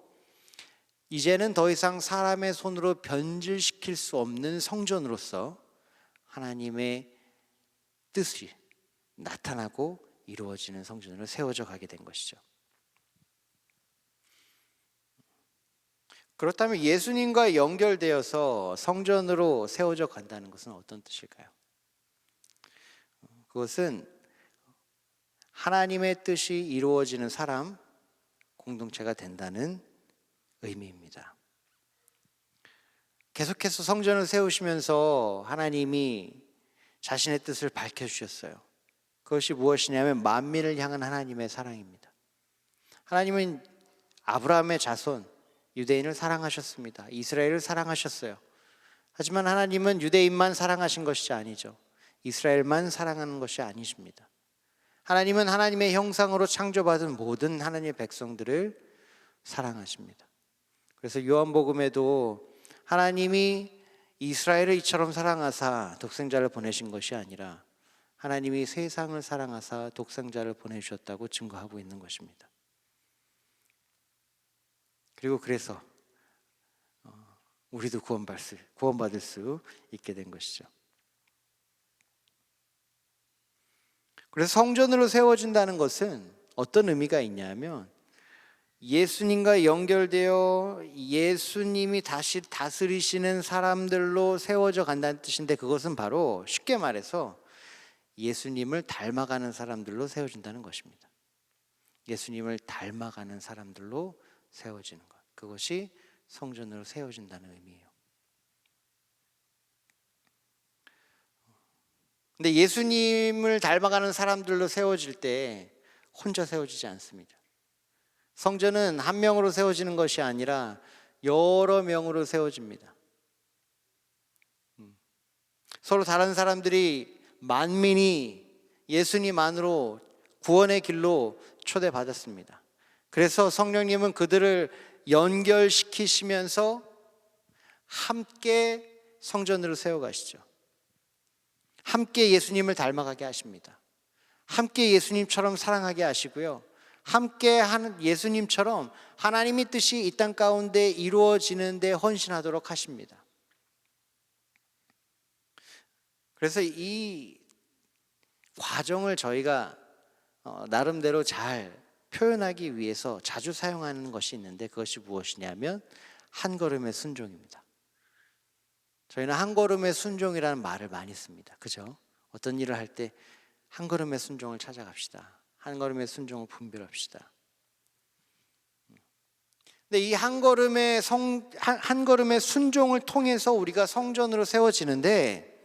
이제는 더 이상 사람의 손으로 변질시킬 수 없는 성전으로서 하나님의 뜻이 나타나고 이루어지는 성전으로 세워져 가게 된 것이죠. 그렇다면 예수님과 연결되어서 성전으로 세워져 간다는 것은 어떤 뜻일까요? 그것은 하나님의 뜻이 이루어지는 사람, 공동체가 된다는 의미입니다. 계속해서 성전을 세우시면서 하나님이 자신의 뜻을 밝혀주셨어요. 그것이 무엇이냐면 만민을 향한 하나님의 사랑입니다. 하나님은 아브라함의 자손, 유대인을 사랑하셨습니다. 이스라엘을 사랑하셨어요. 하지만 하나님은 유대인만 사랑하신 것이 아니죠. 이스라엘만 사랑하는 것이 아니십니다. 하나님은 하나님의 형상으로 창조받은 모든 하나님의 백성들을 사랑하십니다. 그래서 요한복음에도 하나님이 이스라엘을 이처럼 사랑하사 독생자를 보내신 것이 아니라 하나님이 세상을 사랑하사 독생자를 보내주셨다고 증거하고 있는 것입니다. 그리고 그래서 우리도 구원받을 수 있게 된 것이죠. 그래서 성전으로 세워진다는 것은 어떤 의미가 있냐면 예수님과 연결되어 예수님이 다시 다스리시는 사람들로 세워져 간다는 뜻인데 그것은 바로 쉽게 말해서 예수님을 닮아가는 사람들로 세워진다는 것입니다. 예수님을 닮아가는 사람들로 세워지는 것, 그것이 성전으로 세워진다는 의미예요. 근데 예수님을 닮아가는 사람들로 세워질 때 혼자 세워지지 않습니다. 성전은 한 명으로 세워지는 것이 아니라 여러 명으로 세워집니다. 서로 다른 사람들이 만민이 예수님 안으로 구원의 길로 초대받았습니다. 그래서 성령님은 그들을 연결시키시면서 함께 성전으로 세워가시죠. 함께 예수님을 닮아가게 하십니다. 함께 예수님처럼 사랑하게 하시고요. 함께 하는 예수님처럼 하나님의 뜻이 이 땅 가운데 이루어지는 데 헌신하도록 하십니다. 그래서 이 과정을 저희가 나름대로 잘 표현하기 위해서 자주 사용하는 것이 있는데, 그것이 무엇이냐면 한 걸음의 순종입니다. 저희는 한 걸음의 순종이라는 말을 많이 씁니다. 그죠? 어떤 일을 할 때 한 걸음의 순종을 찾아갑시다. 한 걸음의 순종을 분별합시다. 근데 이 한 걸음의 순종을 통해서 우리가 성전으로 세워지는데,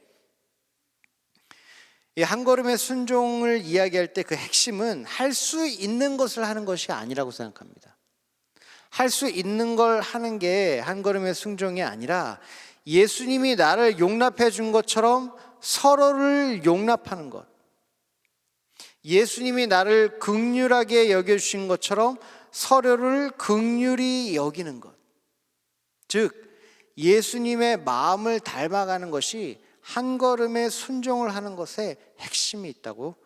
이 한 걸음의 순종을 이야기할 때 그 핵심은 할 수 있는 것을 하는 것이 아니라고 생각합니다. 할 수 있는 걸 하는 게 한 걸음의 순종이 아니라 예수님이 나를 용납해 준 것처럼 서로를 용납하는 것, 예수님이 나를 긍휼하게 여겨주신 것처럼 서로를 긍휼히 여기는 것, 즉 예수님의 마음을 닮아가는 것이 한 걸음의 순종을 하는 것에 핵심이 있다고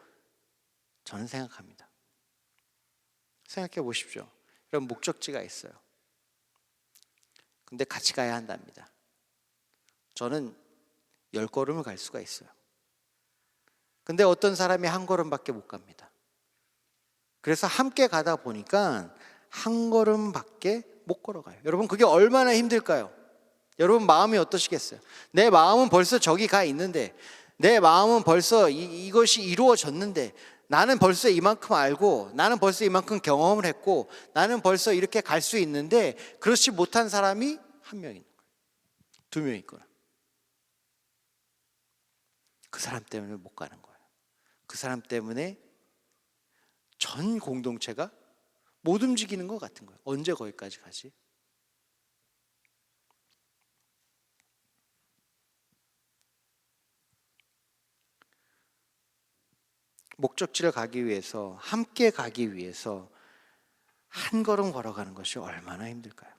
저는 생각합니다. 생각해 보십시오. 이런 목적지가 있어요. 근데 같이 가야 한답니다. 저는 10걸음을 갈 수가 있어요. 근데 어떤 사람이 한 걸음밖에 못 갑니다. 그래서 함께 가다 보니까 한 걸음밖에 못 걸어가요. 여러분, 그게 얼마나 힘들까요? 여러분 마음이 어떠시겠어요? 내 마음은 벌써 저기 가 있는데, 내 마음은 벌써 이것이 이루어졌는데, 나는 벌써 이만큼 알고, 나는 벌써 이만큼 경험을 했고, 나는 벌써 이렇게 갈 수 있는데, 그렇지 못한 사람이 한 명 있는 거예요. 2명 있거나. 그 사람 때문에 못 가는 거예요. 그 사람 때문에 전 공동체가 못 움직이는 것 같은 거예요. 언제 거기까지 가지? 목적지를 가기 위해서, 함께 가기 위해서 한 걸음 걸어가는 것이 얼마나 힘들까요?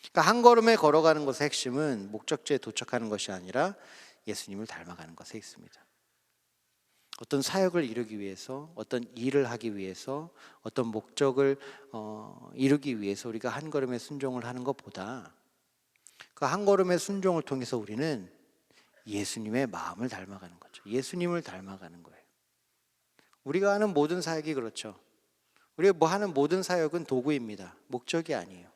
그러니까 한 걸음에 걸어가는 것의 핵심은 목적지에 도착하는 것이 아니라 예수님을 닮아가는 것에 있습니다. 어떤 사역을 이루기 위해서, 어떤 일을 하기 위해서, 어떤 목적을 이루기 위해서 우리가 한 걸음의 순종을 하는 것보다 그 한 걸음의 순종을 통해서 우리는 예수님의 마음을 닮아가는 거죠. 예수님을 닮아가는 거예요. 우리가 하는 모든 사역이 그렇죠. 우리가 뭐 하는 모든 사역은 도구입니다. 목적이 아니에요.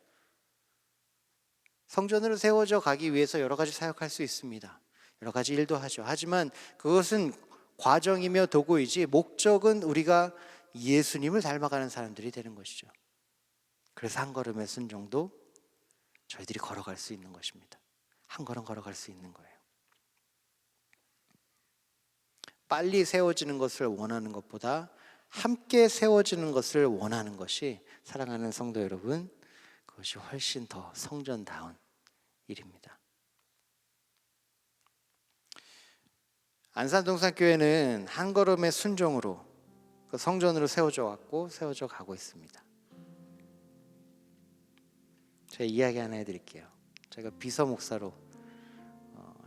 성전으로 세워져 가기 위해서 여러 가지 사역할 수 있습니다. 여러 가지 일도 하죠. 하지만 그것은 과정이며 도구이지, 목적은 우리가 예수님을 닮아가는 사람들이 되는 것이죠. 그래서 한 걸음의 순종도 저희들이 걸어갈 수 있는 것입니다. 한 걸음 걸어갈 수 있는 거예요. 빨리 세워지는 것을 원하는 것보다 함께 세워지는 것을 원하는 것이, 사랑하는 성도 여러분, 그것이 훨씬 더 성전다운 일입니다. 안산동산교회는 한 걸음의 순종으로 그 성전으로 세워져 왔고 세워져 가고 있습니다. 제가 이야기 하나 해드릴게요. 제가 비서 목사로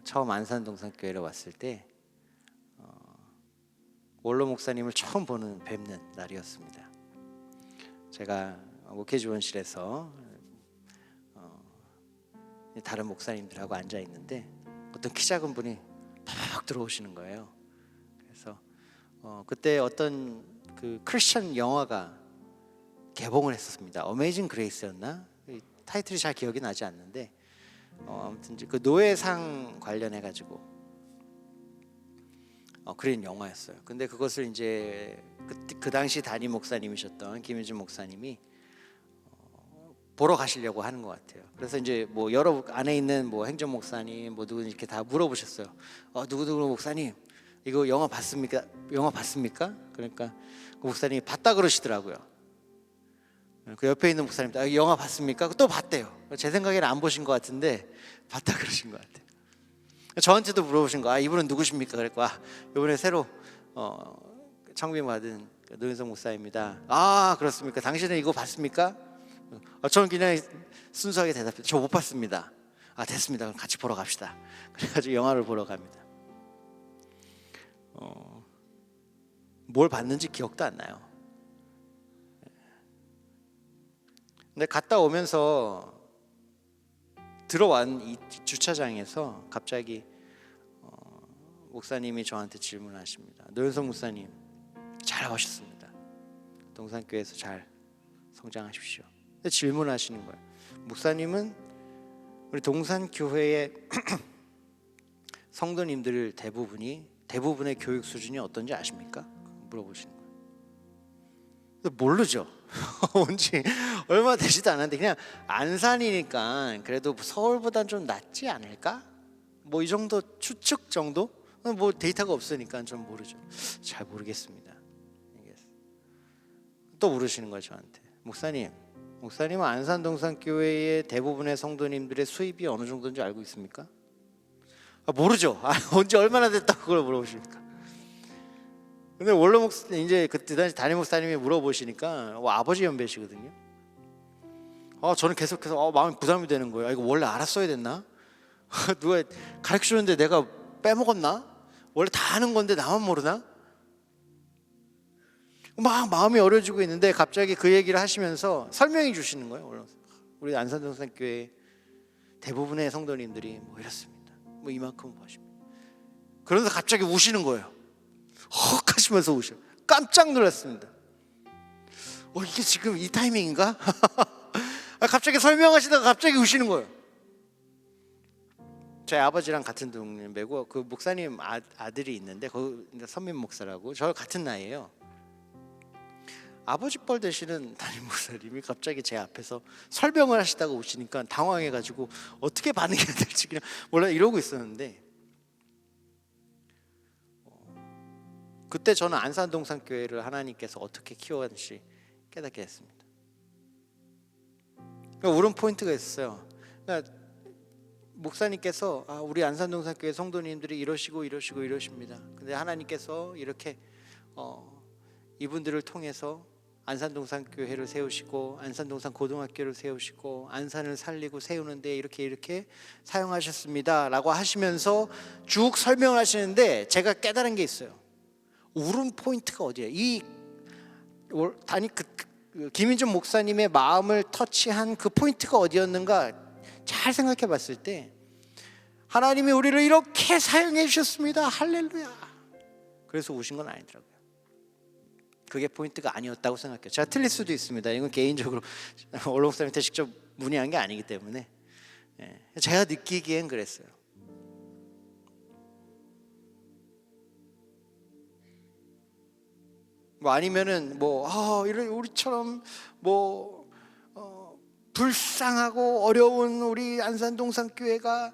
처음 안산동산교회로 왔을 때 원로 목사님을 처음 뵙는 날이었습니다. 제가 목회지원실에서 다른 목사님들하고 앉아 있는데 어떤 키 작은 분이 탁 들어오시는 거예요. 그래서 그때 어떤 그 크리스천 영화가 개봉을 했었습니다. 어메이징 그레이스였나? 타이틀이 잘 기억이 나지 않는데 아무튼 그 노예상 관련해 가지고 그런 영화였어요. 근데 그것을 이제 그 당시 담임 목사님이셨던 김유진 목사님이 보러 가시려고 하는 것 같아요. 그래서 이제 뭐 여러 안에 있는 뭐 행정 목사님 뭐 누구 이렇게 다 물어보셨어요. 누구 목사님 이거 영화 봤습니까? 영화 봤습니까? 그러니까 그 목사님이 봤다 그러시더라고요. 그 옆에 있는 목사님도 영화 봤습니까? 또 봤대요. 제 생각에는 안 보신 것 같은데 봤다 그러신 것 같아요. 저한테도 물어보신 거, 이분은 누구십니까? 그랬고, 이번에 새로 청빙 받은 노현석 목사입니다. 그렇습니까? 당신은 이거 봤습니까? 저는 그냥 순수하게 대답해요. 저 못 봤습니다. 됐습니다. 그럼 같이 보러 갑시다. 그래가지고 영화를 보러 갑니다. 뭘 봤는지 기억도 안 나요. 근데 갔다 오면서 들어온 이 주차장에서 갑자기 목사님이 저한테 질문하십니다. 노현석 목사님, 잘 오셨습니다. 동산교회에서 잘 성장하십시오. 근데 질문하시는 거예요. 목사님은 우리 동산교회의 성도님들 대부분의 교육 수준이 어떤지 아십니까? 물어보시는 거예요. 모르죠. 온지 얼마 되지도 않았는데 그냥 안산이니까 그래도 서울보단 좀 낫지 않을까? 뭐 이 정도 추측 정도? 뭐 데이터가 없으니까 좀 모르죠. 잘 모르겠습니다. 또 물으시는 거예요 저한테. 목사님은 안산동산교회의 대부분의 성도님들의 수입이 어느 정도인지 알고 있습니까? 모르죠. 온지 얼마나 됐다고 그걸 물어보십니까? 근데 원로 목사님 이제 그때 당시 담임 목사님이 물어보시니까 아버지 연배시거든요. 저는 계속해서 마음이 부담이 되는 거예요. 이거 원래 알았어야 됐나? 누가 가르쳐 주는데 내가 빼먹었나? 원래 다 아는 건데 나만 모르나? 막 마음이 어려지고 있는데 갑자기 그 얘기를 하시면서 설명해 주시는 거예요. 우리 안산동산교회 대부분의 성도님들이 뭐 이렇습니다. 뭐 이만큼 보십니다. 그러면서 갑자기 우시는 거예요. 헉 하시면서 우셔. 깜짝 놀랐습니다. 이게 지금 이 타이밍인가? 갑자기 설명하시다가 갑자기 우시는 거예요. 저희 아버지랑 같은 동네고 그 목사님 아들이 있는데 선민 목사라고 저 같은 나이에요. 아버지 뻘 되시는 담임 목사님이 갑자기 제 앞에서 설명을 하시다가 오시니까 당황해가지고 어떻게 반응해야 될지 그냥 몰라 이러고 있었는데 그때 저는 안산동산교회를 하나님께서 어떻게 키워가는지 깨닫게 됐습니다. 그러니까 옳은 포인트가 있어요. 그러니까 목사님께서 우리 안산동산교회 성도님들이 이러십니다. 근데 하나님께서 이렇게 이분들을 통해서 안산동산교회를 세우시고 안산동산 고등학교를 세우시고 안산을 살리고 세우는데 이렇게 사용하셨습니다라고 하시면서 쭉 설명을 하시는데 제가 깨달은 게 있어요. 옳은 포인트가 어디예요? 김인준 목사님의 마음을 터치한 그 포인트가 어디였는가 잘 생각해 봤을 때 하나님이 우리를 이렇게 사용해 주셨습니다. 할렐루야. 그래서 우신 건 아니더라고요. 그게 포인트가 아니었다고 생각해요. 제가 틀릴 수도 있습니다. 이건 개인적으로 원로 목사님한테 직접 문의한 게 아니기 때문에 제가 느끼기엔 그랬어요. 뭐 아니면은 우리처럼 불쌍하고 어려운 우리 안산동산교회가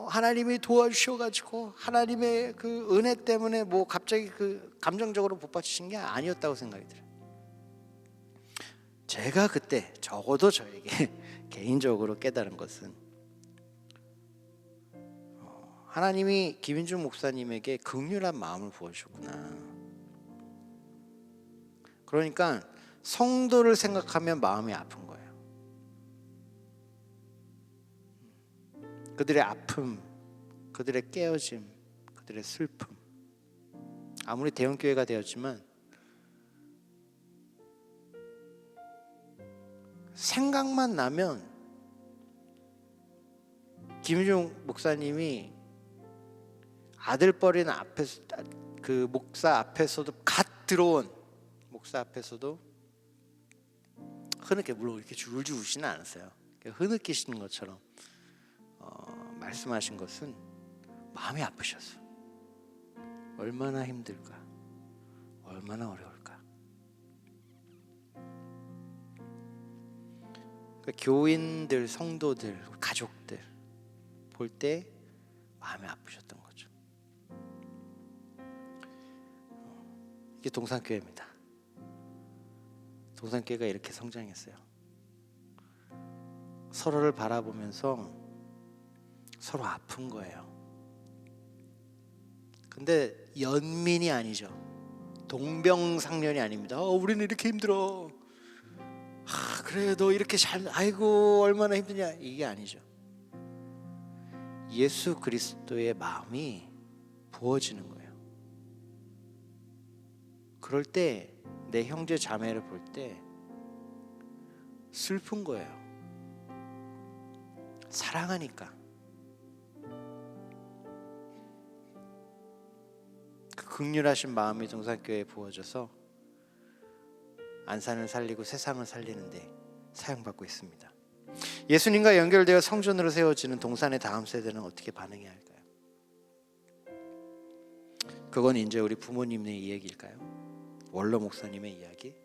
하나님이 도와주셔가지고 하나님의 그 은혜 때문에 갑자기 그 감정적으로 복받치신 게 아니었다고 생각이 들어요. 제가 그때 적어도 저에게 개인적으로 깨달은 것은 하나님이 김인준 목사님에게 긍휼한 마음을 부어주셨구나. 그러니까 성도를 생각하면 마음이 아픈 거예요. 그들의 아픔, 그들의 깨어짐, 그들의 슬픔. 아무리 대형교회가 되었지만 생각만 나면 김인중 목사님이 아들뻘인 앞에서 그 목사 앞에서도 갓 들어온 목사 앞에서도 흐느끼 물론 이렇게 줄줄 우시는 않았어요. 흐느끼시는 것처럼 말씀하신 것은 마음이 아프셨어. 얼마나 힘들까, 얼마나 어려울까. 그러니까 교인들, 성도들, 가족들 볼 때 마음이 아프셨던 거죠. 이게 동산교회입니다. 동산교회가 이렇게 성장했어요. 서로를 바라보면서 서로 아픈 거예요. 근데 연민이 아니죠. 동병상련이 아닙니다. 우리는 이렇게 힘들어. 그래 너 이렇게 잘 아이고 얼마나 힘드냐 이게 아니죠. 예수 그리스도의 마음이 부어지는 거예요. 그럴 때 내 형제 자매를 볼 때 슬픈 거예요. 사랑하니까. 그 긍휼하신 마음이 동산교회에 부어져서 안산을 살리고 세상을 살리는데 사용받고 있습니다. 예수님과 연결되어 성전으로 세워지는 동산의 다음 세대는 어떻게 반응해야 할까요? 그건 이제 우리 부모님의 이야기일까요? 원로 목사님의 이야기?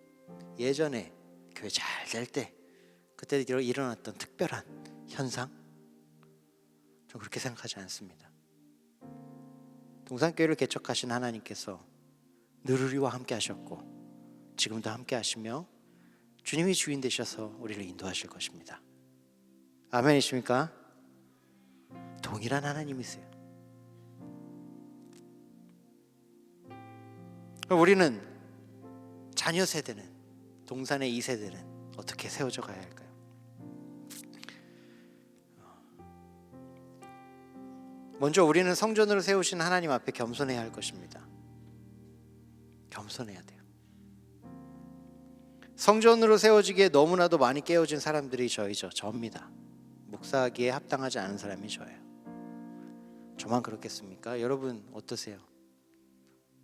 예전에 교회 잘 될 때 그때 일어났던 특별한 현상? 좀 그렇게 생각하지 않습니다. 동산교회를 개척하신 하나님께서 늘 우리와 함께 하셨고 지금도 함께 하시며 주님이 주인 되셔서 우리를 인도하실 것입니다. 아멘이십니까? 동일한 하나님이세요. 우리는 자녀 세대는 동산의 2세대는 어떻게 세워져 가야 할까요? 먼저 우리는 성전으로 세우신 하나님 앞에 겸손해야 할 것입니다. 겸손해야 돼요. 성전으로 세워지기에 너무나도 많이 깨어진 사람들이 저입니다. 목사하기에 합당하지 않은 사람이 저예요. 저만 그렇겠습니까? 여러분 어떠세요?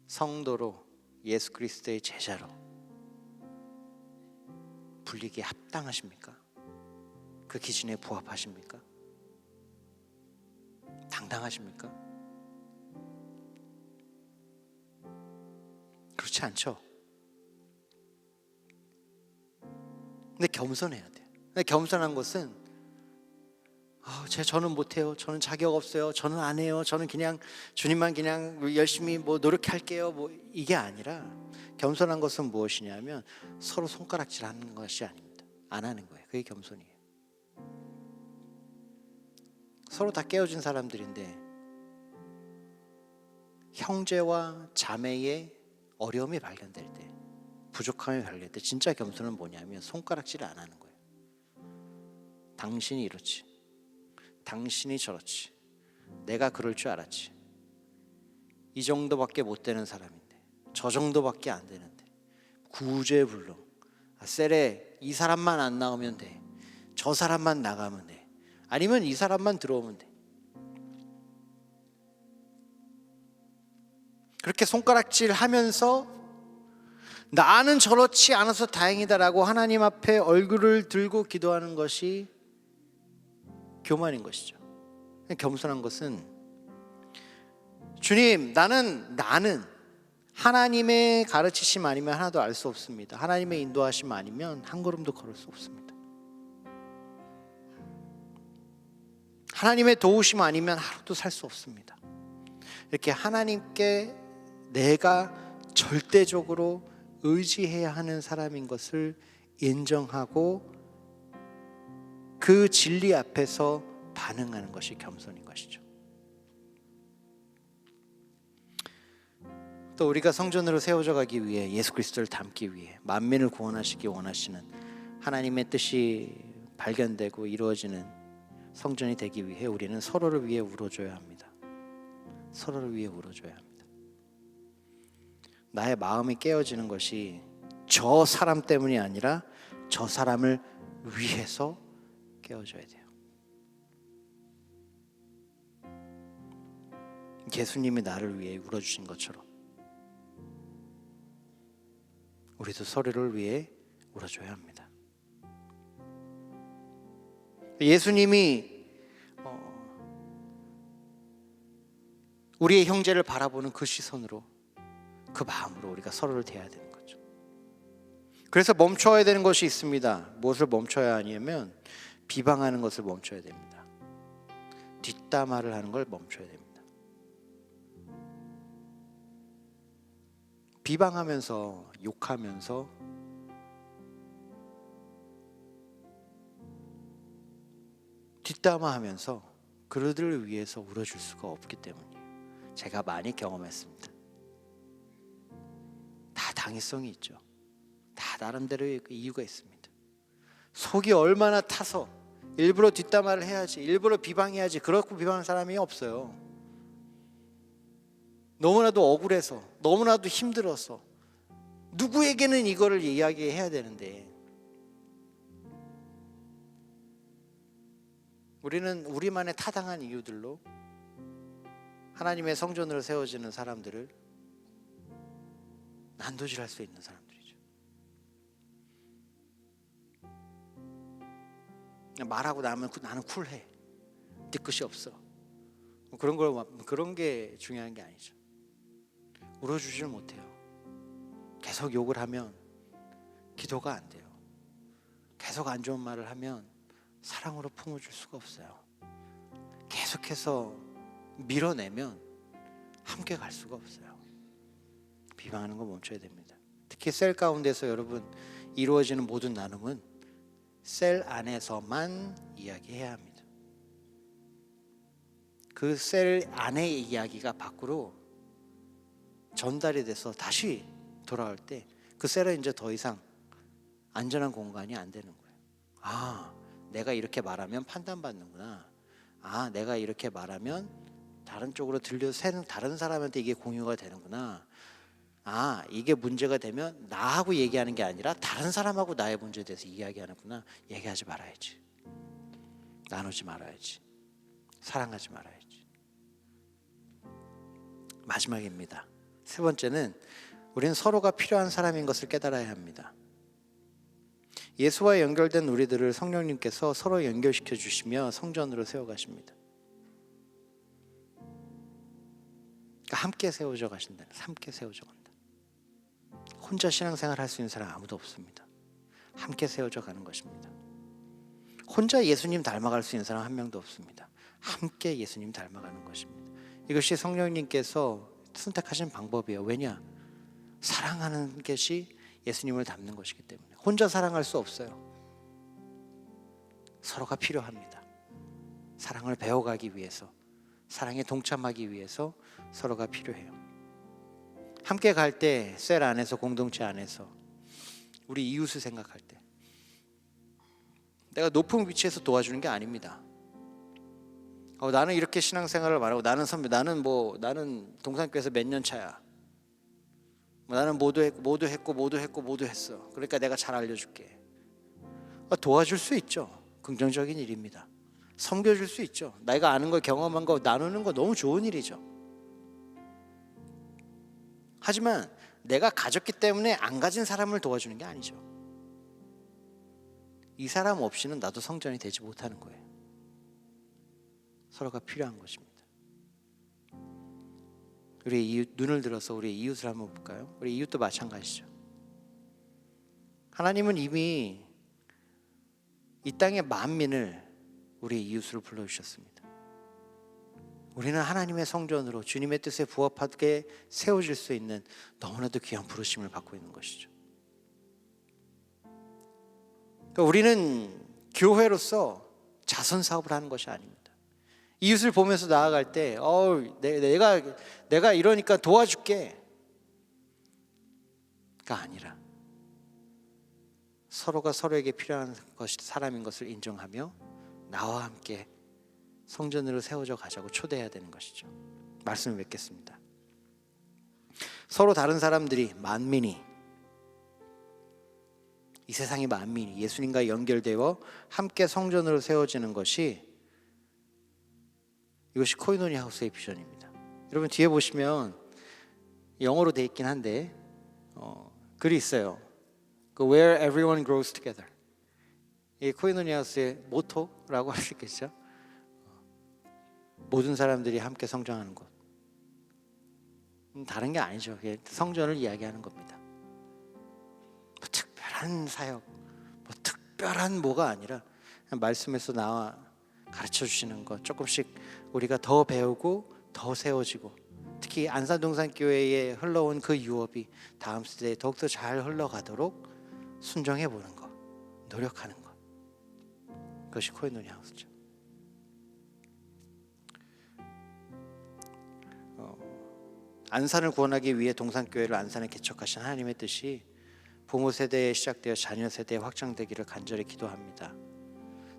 성도로 예수 그리스도의 제자로 불리기에 합당하십니까? 그 기준에 부합하십니까? 당당하십니까? 그렇지 않죠. 근데 겸손해야 돼요. 근데 겸손한 것은 저는 못해요. 저는 자격 없어요. 저는 안 해요. 저는 그냥 주님만 그냥 열심히 노력할게요. 이게 아니라 겸손한 것은 무엇이냐면 서로 손가락질하는 것이 아닙니다. 안 하는 거예요. 그게 겸손이에요. 서로 다 깨어진 사람들인데 형제와 자매의 어려움이 발견될 때, 부족함이 발견될 때 진짜 겸손은 뭐냐면 손가락질을 안 하는 거예요. 당신이 이렇지, 당신이 저렇지, 내가 그럴 줄 알았지, 이 정도밖에 못 되는 사람인데 저 정도밖에 안 되는데 구제불능, 셀에 이 사람만 안 나오면 돼, 저 사람만 나가면 돼, 아니면 이 사람만 들어오면 돼. 그렇게 손가락질 하면서 나는 저렇지 않아서 다행이다라고 하나님 앞에 얼굴을 들고 기도하는 것이 교만인 것이죠. 겸손한 것은 주님, 나는 하나님의 가르치심 아니면 하나도 알 수 없습니다. 하나님의 인도하심 아니면 한 걸음도 걸을 수 없습니다. 하나님의 도우심 아니면 하루도 살 수 없습니다. 이렇게 하나님께 내가 절대적으로 의지해야 하는 사람인 것을 인정하고 그 진리 앞에서 반응하는 것이 겸손인 것이죠. 또 우리가 성전으로 세워져 가기 위해 예수 그리스도를 닮기 위해 만민을 구원하시기 원하시는 하나님의 뜻이 발견되고 이루어지는 성전이 되기 위해 우리는 서로를 위해 울어줘야 합니다. 서로를 위해 울어줘야 합니다. 나의 마음이 깨어지는 것이 저 사람 때문이 아니라 저 사람을 위해서 깨어져야 돼요. 예수님이 나를 위해 울어주신 것처럼 우리도 서로를 위해 울어줘야 합니다. 예수님이 우리의 형제를 바라보는 그 시선으로, 그 마음으로 우리가 서로를 대해야 되는 거죠. 그래서 멈춰야 되는 것이 있습니다. 무엇을 멈춰야 하냐면 비방하는 것을 멈춰야 됩니다. 뒷담화를 하는 걸 멈춰야 됩니다. 비방하면서 욕하면서 뒷담화하면서 그들을 위해서 울어줄 수가 없기 때문이에요. 제가 많이 경험했습니다. 다 당위성이 있죠. 다 나름대로의 이유가 있습니다. 속이 얼마나 타서 일부러 뒷담화를 해야지, 일부러 비방해야지, 그렇고 비방하는 사람이 없어요. 너무나도 억울해서, 너무나도 힘들어서 누구에게는 이거를 이야기해야 되는데 우리는 우리만의 타당한 이유들로 하나님의 성전으로 세워지는 사람들을 난도질할 수 있는 사람들이죠. 그냥 말하고 나면 나는 쿨해, 뒤끝이 없어. 그런 게 중요한 게 아니죠. 울어주지를 못해요. 계속 욕을 하면 기도가 안 돼요. 계속 안 좋은 말을 하면 사랑으로 품어줄 수가 없어요. 계속해서 밀어내면 함께 갈 수가 없어요. 비방하는 거 멈춰야 됩니다. 특히 셀 가운데서 여러분 이루어지는 모든 나눔은 셀 안에서만 이야기해야 합니다. 그 셀 안의 이야기가 밖으로 전달이 돼서 다시 돌아올 때 그 셀은 이제 더 이상 안전한 공간이 안 되는 거예요. 아, 내가 이렇게 말하면 판단받는구나. 아, 내가 이렇게 말하면 다른 쪽으로 들려서 다른 사람한테 이게 공유가 되는구나. 아, 이게 문제가 되면 나하고 얘기하는 게 아니라 다른 사람하고 나의 문제에 대해서 이야기하는구나. 얘기하지 말아야지. 나누지 말아야지. 사랑하지 말아야지. 마지막입니다. 세 번째는 우리는 서로가 필요한 사람인 것을 깨달아야 합니다. 예수와 연결된 우리들을 성령님께서 서로 연결시켜 주시며 성전으로 세워가십니다. 그러니까 함께 세워져 가신다. 함께 세워져 간다. 혼자 신앙생활 할 수 있는 사람 아무도 없습니다. 함께 세워져 가는 것입니다. 혼자 예수님 닮아갈 수 있는 사람 한 명도 없습니다. 함께 예수님 닮아가는 것입니다. 이것이 성령님께서 선택하신 방법이에요. 왜냐? 사랑하는 것이 예수님을 닮는 것이기 때문에. 혼자 사랑할 수 없어요. 서로가 필요합니다. 사랑을 배워가기 위해서, 사랑에 동참하기 위해서 서로가 필요해요. 함께 갈 때 셀 안에서, 공동체 안에서 우리 이웃을 생각할 때 내가 높은 위치에서 도와주는 게 아닙니다. 나는 이렇게 신앙생활을 말하고 나는 선배, 나는 동산교회에서 몇 년 차야. 나는 모두 했어. 그러니까 내가 잘 알려줄게. 도와줄 수 있죠. 긍정적인 일입니다. 섬겨줄 수 있죠. 내가 아는 거, 경험한 거 나누는 거 너무 좋은 일이죠. 하지만 내가 가졌기 때문에 안 가진 사람을 도와주는 게 아니죠. 이 사람 없이는 나도 성전이 되지 못하는 거예요. 서로가 필요한 것입니다. 우리 이웃, 눈을 들어서 우리 이웃을 한번 볼까요? 우리 이웃도 마찬가지죠. 하나님은 이미 이 땅의 만민을 우리 이웃으로 불러주셨습니다. 우리는 하나님의 성전으로 주님의 뜻에 부합하게 세워질 수 있는 너무나도 귀한 부르심을 받고 있는 것이죠. 그러니까 우리는 교회로서 자선 사업을 하는 것이 아닙니다. 이웃을 보면서 나아갈 때 내가 이러니까 도와줄게 가 아니라 서로가 서로에게 필요한 것이 사람인 것을 인정하며 나와 함께 성전으로 세워져 가자고 초대해야 되는 것이죠. 말씀을 맺겠습니다. 서로 다른 사람들이, 만민이, 이 세상의 만민이 예수님과 연결되어 함께 성전으로 세워지는 것이, 이것이 코이노니 하우스의 비전입니다. 여러분 뒤에 보시면 영어로 돼 있긴 한데 글이 있어요. Where everyone grows together. 이 코이노니 하우스의 모토라고 할 수 있겠죠. 모든 사람들이 함께 성장하는 곳. 다른 게 아니죠. 성전을 이야기하는 겁니다. 뭐 특별한 사역, 뭐 특별한 뭐가 아니라 그냥 말씀에서 나와 가르쳐 주시는 것, 조금씩 우리가 더 배우고 더 세워지고 특히 안산동산교회에 흘러온 그 유업이 다음 세대에 더욱더 잘 흘러가도록 순종해 보는 것, 노력하는 것, 그것이 코인노니 하우스죠. 안산을 구원하기 위해 동산교회를 안산에 개척하신 하나님의 뜻이 부모 세대에 시작되어 자녀 세대에 확장되기를 간절히 기도합니다.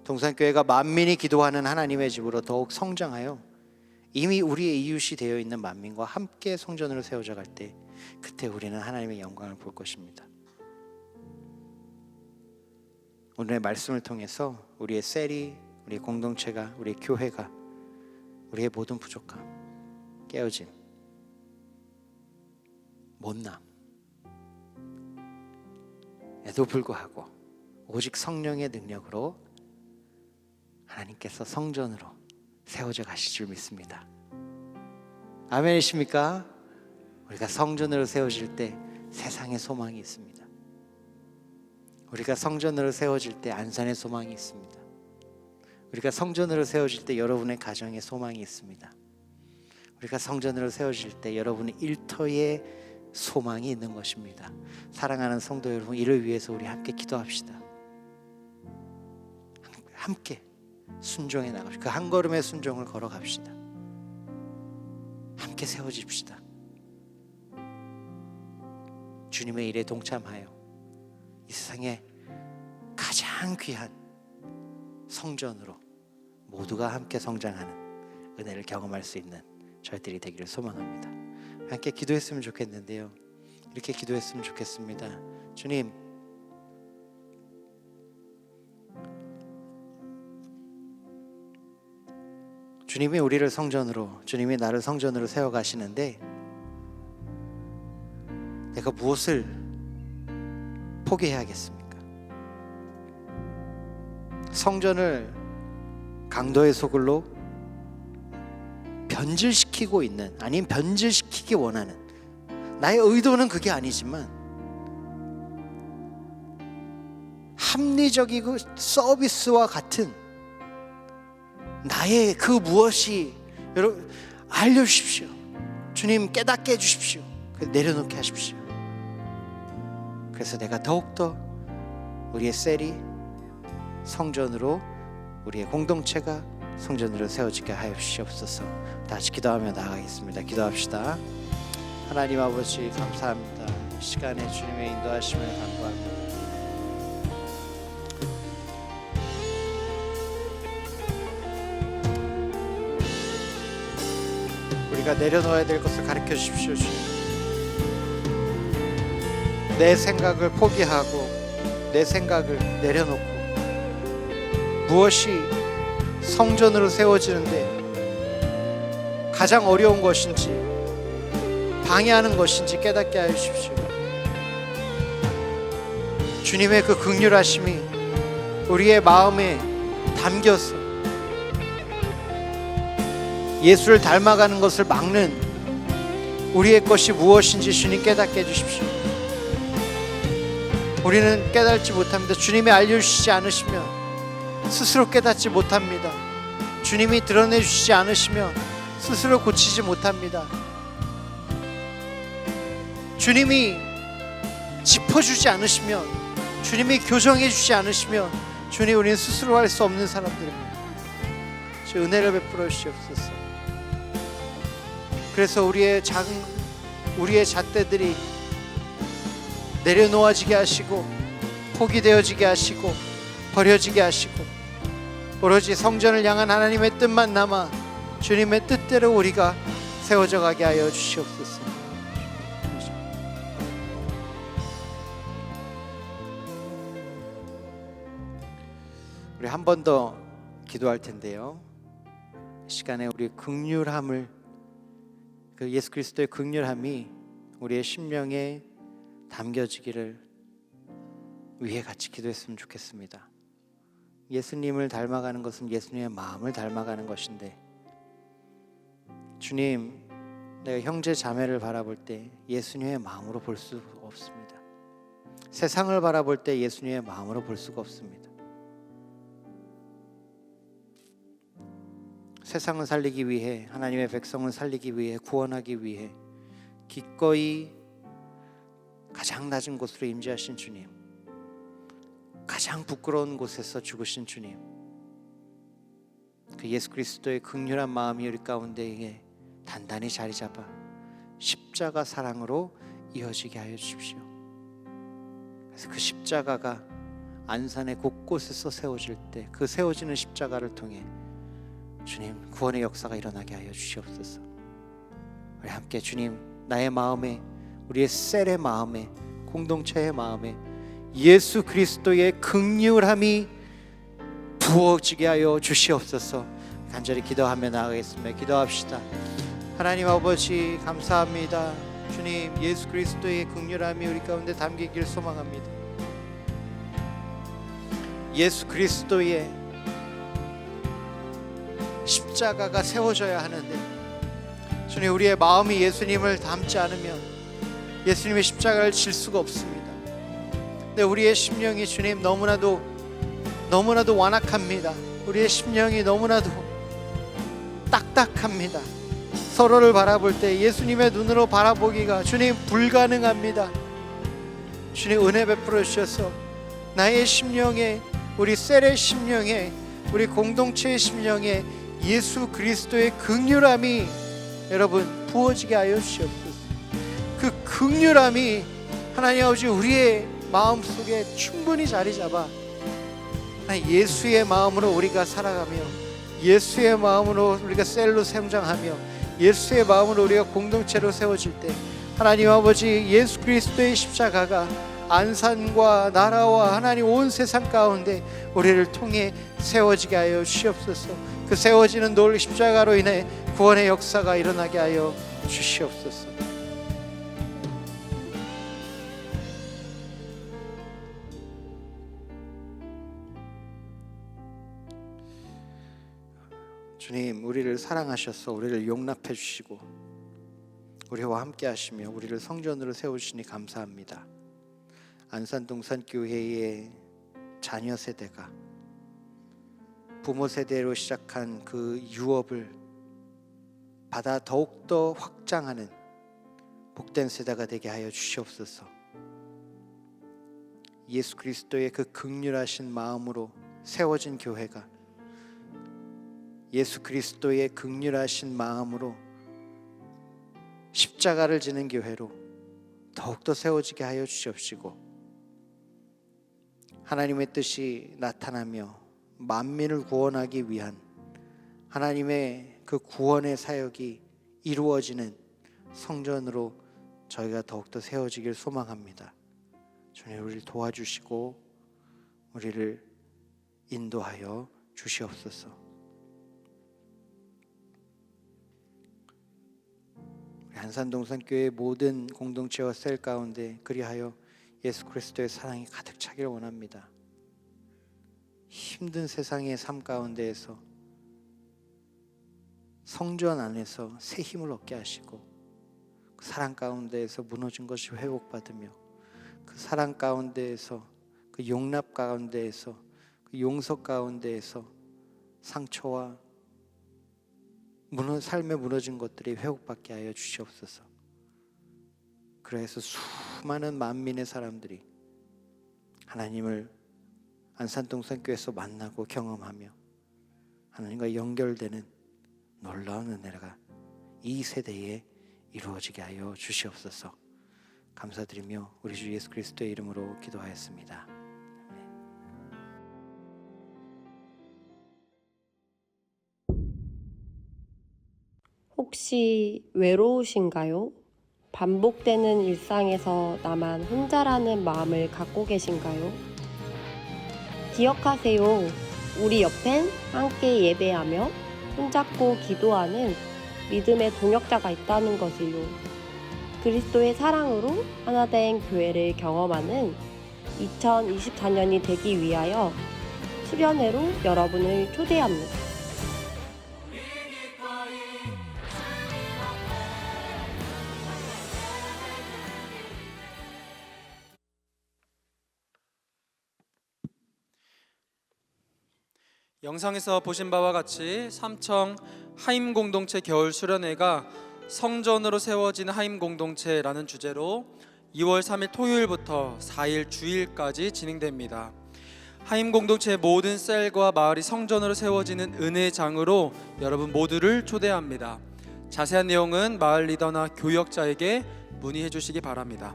동산교회가 만민이 기도하는 하나님의 집으로 더욱 성장하여 이미 우리의 이웃이 되어 있는 만민과 함께 성전으로 세워져 갈 때, 그때 우리는 하나님의 영광을 볼 것입니다. 오늘의 말씀을 통해서 우리의 셀이, 우리의 공동체가, 우리의 교회가, 우리의 모든 부족함, 깨어짐, 못남 에도 불구하고 오직 성령의 능력으로 하나님께서 성전으로 세워져 가실 줄 믿습니다. 아멘이십니까? 우리가 성전으로 세워질 때 세상에 소망이 있습니다. 우리가 성전으로 세워질 때 안산에 소망이 있습니다. 우리가 성전으로 세워질 때 여러분의 가정에 소망이 있습니다. 우리가 성전으로 세워질 때 여러분의 일터에 소망이 있는 것입니다. 사랑하는 성도 여러분, 이를 위해서 우리 함께 기도합시다. 함께 순종해 나가십시오. 그 한 걸음의 순종을 걸어갑시다. 함께 세워집시다. 주님의 일에 동참하여 이 세상에 가장 귀한 성전으로 모두가 함께 성장하는 은혜를 경험할 수 있는 저희들이 되기를 소망합니다. 함께 기도했으면 좋겠는데요. 이렇게 기도했으면 좋겠습니다. 주님, 주님이 우리를 성전으로, 주님이 나를 성전으로 세워가시는데 내가 무엇을 포기해야겠습니까? 성전을 강도의 소굴로 변질시키고 있는, 아니면 변질시키기 원하는, 나의 의도는 그게 아니지만 합리적이고 서비스와 같은 나의 그 무엇이, 여러분 알려주십시오. 주님 깨닫게 해주십시오. 내려놓게 하십시오. 그래서 내가 더욱더 우리의 셀이 성전으로, 우리의 공동체가 성전으로 세워지게 하옵소서. 다시 기도하며 나아가겠습니다. 기도합시다. 하나님 아버지 감사합니다. 이 시간에 주님의 인도하심을 간구합니다. 우리가 내려놓아야 될 것을 가르쳐 주십시오. 주님, 내 생각을 포기하고 내 생각을 내려놓고 무엇이 성전으로 세워지는데 가장 어려운 것인지, 방해하는 것인지 깨닫게 하여 주십시오. 주님의 그 긍휼하심이 우리의 마음에 담겨서 예수를 닮아가는 것을 막는 우리의 것이 무엇인지 주님 깨닫게 해주십시오. 우리는 깨닫지 못합니다. 주님이 알려주시지 않으시면 스스로 깨닫지 못합니다. 주님이 드러내주시지 않으시면 스스로 고치지 못합니다. 주님이 짚어주지 않으시면, 주님이 교정해주지 않으시면 주님, 우리는 스스로 할 수 없는 사람들입니다. 주 은혜를 베풀어 주시옵소서. 그래서 우리의 잣대들이 내려놓아지게 하시고 포기되어지게 하시고 버려지게 하시고 오로지 성전을 향한 하나님의 뜻만 남아 주님의 뜻대로 우리가 세워져 가게 하여 주시옵소서. 우리 한 번 더 기도할 텐데요. 이 시간에 우리 긍휼함을, 그 예수 그리스도의 긍휼함이 우리의 심령에 담겨지기를 위해 같이 기도했으면 좋겠습니다. 예수님을 닮아가는 것은 예수님의 마음을 닮아가는 것인데, 주님, 내가 형제 자매를 바라볼 때 예수님의 마음으로 볼 수 없습니다. 세상을 바라볼 때 예수님의 마음으로 볼 수가 없습니다. 세상을 살리기 위해, 하나님의 백성을 살리기 위해, 구원하기 위해 기꺼이 가장 낮은 곳으로 임재하신 주님, 가장 부끄러운 곳에서 죽으신 주님, 그 예수 그리스도의 극률한 마음이 우리 가운데에 단단히 자리 잡아 십자가 사랑으로 이어지게 하여 주십시오. 그래서 그 십자가가 안산의 곳곳에서 세워질 때 그 세워지는 십자가를 통해 주님 구원의 역사가 일어나게 하여 주시옵소서. 우리 함께 주님, 나의 마음에, 우리의 셀의 마음에, 공동체의 마음에 예수 그리스도의 긍휼함이 부어지게 하여 주시옵소서. 간절히 기도하며 나아가겠습니다. 기도합시다. 하나님 아버지 감사합니다. 주님, 예수 그리스도의 긍휼함이 우리 가운데 담기길 소망합니다. 예수 그리스도의 십자가가 세워져야 하는데 주님, 우리의 마음이 예수님을 닮지 않으면 예수님의 십자가를 질 수가 없습니다. 근데 우리의 심령이 주님 너무나도 완악합니다. 우리의 심령이 너무나도 딱딱합니다. 서로를 바라볼 때 예수님의 눈으로 바라보기가 주님 불가능합니다. 주님 은혜 베풀어 주셔서 나의 심령에, 우리 셀의 심령에, 우리 공동체의 심령에 예수 그리스도의 긍휼함이 여러분 부어지게 하여 주시옵소서. 그 긍휼함이 하나님 아버지 우리의 마음속에 충분히 자리 잡아 예수의 마음으로 우리가 살아가며, 예수의 마음으로 우리가 셀로 성장하며, 예수의 마음으로 우리가 공동체로 세워질 때 하나님 아버지 예수 그리스도의 십자가가 안산과 나라와 하나님 온 세상 가운데 우리를 통해 세워지게 하여 주시옵소서. 그 세워지는 놀 십자가로 인해 구원의 역사가 일어나게 하여 주시옵소서. 주님, 우리를 사랑하셔서 우리를 용납해 주시고 우리와 함께 하시며 우리를 성전으로 세우시니 감사합니다. 안산동산교회의 자녀 세대가 부모 세대로 시작한 그 유업을 받아 더욱더 확장하는 복된 세대가 되게 하여 주시옵소서. 예수 그리스도의 그 긍휼하신 마음으로 세워진 교회가 예수 그리스도의 긍휼하신 마음으로 십자가를 지는 교회로 더욱더 세워지게 하여 주시옵시고, 하나님의 뜻이 나타나며 만민을 구원하기 위한 하나님의 그 구원의 사역이 이루어지는 성전으로 저희가 더욱더 세워지길 소망합니다. 주님, 우리를 도와주시고 우리를 인도하여 주시옵소서. 안산동산교회 모든 공동체와 셀 가운데 그리하여 예수 그리스도의 사랑이 가득 차기를 원합니다. 힘든 세상의 삶 가운데에서 성전 안에서 새 힘을 얻게 하시고, 그 사랑 가운데에서 무너진 것이 회복받으며, 그 사랑 가운데에서, 그 용납 가운데에서, 그 용서 가운데에서 상처와 삶에 무너진 것들이 회복받게 하여 주시옵소서. 그래서 수많은 만민의 사람들이 하나님을 안산동산교회에서 만나고 경험하며 하나님과 연결되는 놀라운 은혜가 이 세대에 이루어지게 하여 주시옵소서. 감사드리며 우리 주 예수 그리스도의 이름으로 기도하였습니다. 혹시 외로우신가요? 반복되는 일상에서 나만 혼자라는 마음을 갖고 계신가요? 기억하세요. 우리 옆엔 함께 예배하며 손잡고 기도하는 믿음의 동역자가 있다는 것을요. 그리스도의 사랑으로 하나된 교회를 경험하는 2024년이 되기 위하여 수련회로 여러분을 초대합니다. 영상에서 보신 바와 같이 삼청 하임 공동체 겨울 수련회가 성전으로 세워지는 하임 공동체라는 주제로 2월 3일 토요일부터 4일 주일까지 진행됩니다. 하임 공동체의 모든 셀과 마을이 성전으로 세워지는 은혜장으로 여러분 모두를 초대합니다. 자세한 내용은 마을 리더나 교역자에게 문의해 주시기 바랍니다.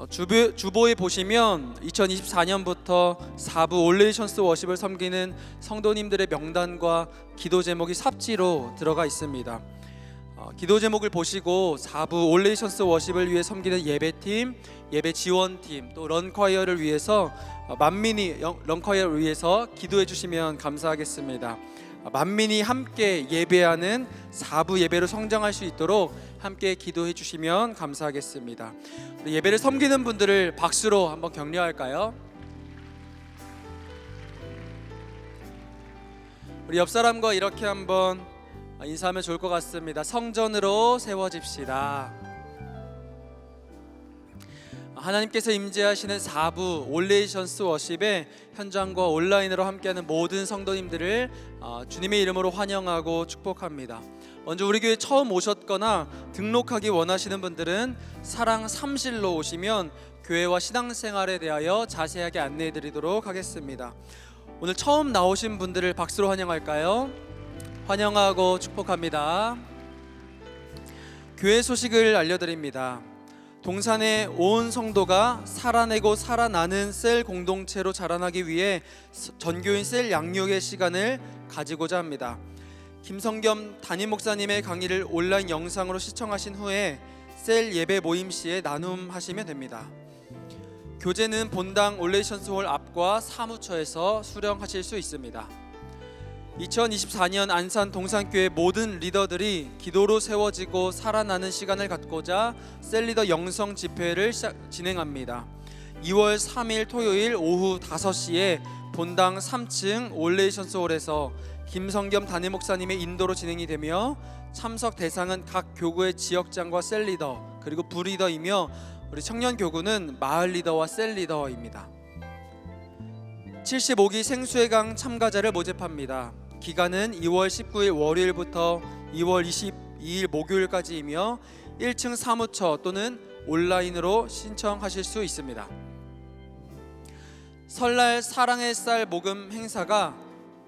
주보에 보시면 2024년부터 4부 올레이션스 워십을 섬기는 성도님들의 명단과 기도 제목이 삽지로 들어가 있습니다. 기도 제목을 보시고 4부 올레이션스 워십을 위해 섬기는 예배팀, 예배 지원팀, 또 런콰이어를 위해서 만민이 런콰이어를 위해서 기도해 주시면 감사하겠습니다. 만민이 함께 예배하는 4부 예배로 성장할 수 있도록 함께 기도해 주시면 감사하겠습니다. 우리 예배를 섬기는 분들을 박수로 한번 격려할까요? 우리 옆 사람과 이렇게 한번 인사하면 좋을 것 같습니다. 성전으로 세워집시다. 하나님께서 임재하시는 4부 올레이션스 워십의 현장과 온라인으로 함께하는 모든 성도님들을 주님의 이름으로 환영하고 축복합니다. 먼저 우리 교회 처음 오셨거나 등록하기 원하시는 분들은 사랑 3실로 오시면 교회와 신앙생활에 대하여 자세하게 안내해 드리도록 하겠습니다. 오늘 처음 나오신 분들을 박수로 환영할까요? 환영하고 축복합니다. 교회 소식을 알려드립니다. 동산의 온 성도가 살아내고 살아나는 셀 공동체로 자라나기 위해 전교인 셀 양육의 시간을 가지고자 합니다. 김성겸 담임 목사님의 강의를 온라인 영상으로 시청하신 후에 셀 예배 모임 시에 나눔하시면 됩니다. 교재는 본당 올레이션스홀 앞과 사무처에서 수령하실 수 있습니다. 2024년 안산 동산교회 모든 리더들이 기도로 세워지고 살아나는 시간을 갖고자 셀리더 영성 집회를 진행합니다. 2월 3일 토요일 오후 5시에 본당 3층 올레이션스홀에서 김성겸 담임 목사님의 인도로 진행이 되며 참석 대상은 각 교구의 지역장과 셀리더 그리고 부리더이며 우리 청년 교구는 마을 리더와 셀리더입니다. 75기 생수의 강 참가자를 모집합니다. 기간은 2월 19일 월요일부터 2월 22일 목요일까지이며 1층 사무처 또는 온라인으로 신청하실 수 있습니다. 설날 사랑의 쌀 모금 행사가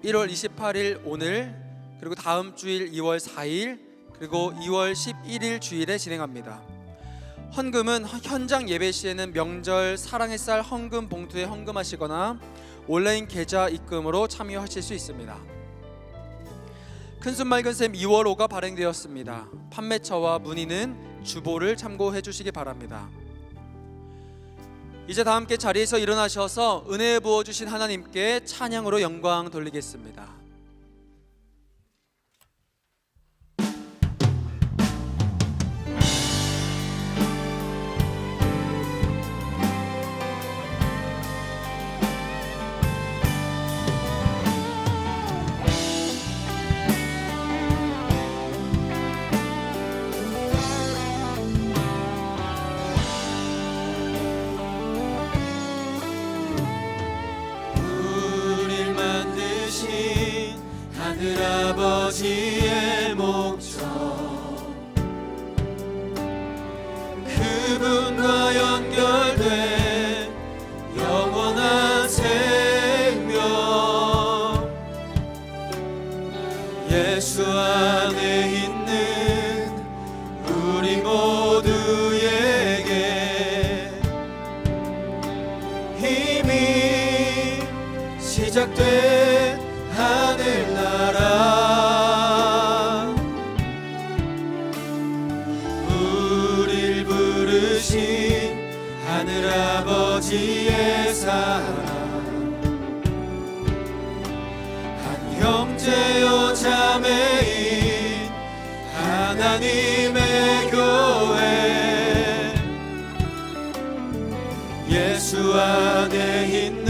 1월 28일 오늘 그리고 다음 주일 2월 4일 그리고 2월 11일 주일에 진행합니다. 헌금은 현장 예배 시에는 명절 사랑의 쌀 헌금 봉투에 헌금하시거나 온라인 계좌 입금으로 참여하실 수 있습니다. 큰순 맑은샘 2월호가 발행되었습니다. 판매처와 문의는 주보를 참고해 주시기 바랍니다. 이제 다 함께 자리에서 일어나셔서 은혜 부어주신 하나님께 찬양으로 영광 돌리겠습니다. 하늘아버지의 목적 그분과 연결된 영원한 생명 예수 안에 있는 우리 모두에게 이미 시작된 하늘나라 우릴 부르신 하늘아버지의 사랑 한 형제여 자매인 하나님의 교회 예수 안에 있는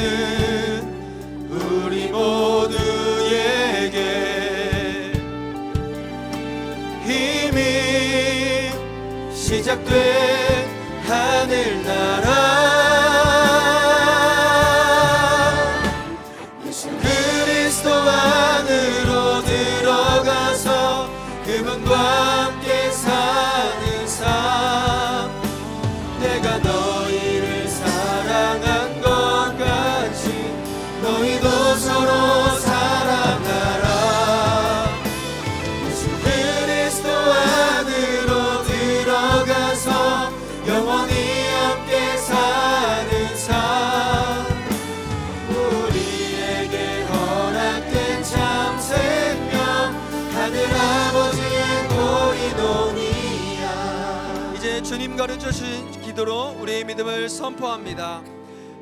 우리 모두에게 이미 시작된 하늘나라 예수 가르쳐 주신 기도로 우리의 믿음을 선포합니다.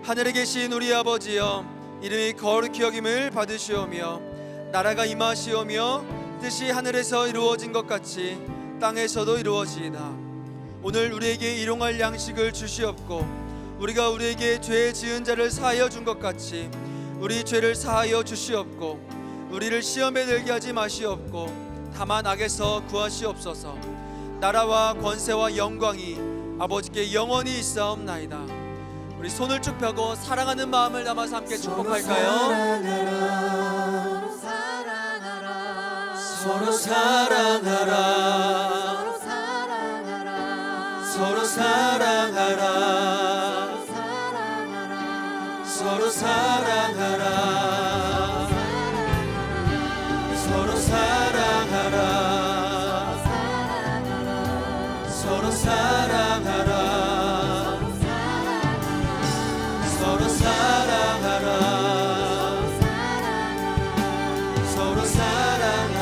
하늘에 계신 우리 아버지여, 이름이 거룩히 여김을 받으시오며 나라가 임하시오며 뜻이 하늘에서 이루어진 것 같이 땅에서도 이루어지이다. 오늘 우리에게 일용할 양식을 주시옵고 우리가 우리에게 죄 지은 자를 사하여 준 것 같이 우리 죄를 사하여 주시옵고 우리를 시험에 들게 하지 마시옵고 다만 악에서 구하시옵소서. 나라와 권세와 영광이 아버지께 영원히 있사옵나이다. 우리 손을 쭉 펴고 사랑하는 마음을 담아서 함께 축복할까요? 서로 사랑하라. 서로 사랑하라. 서로 사랑하라. 서로 사랑하라. 서로 사랑하라. 서로 사랑하라. 서로 사랑하라.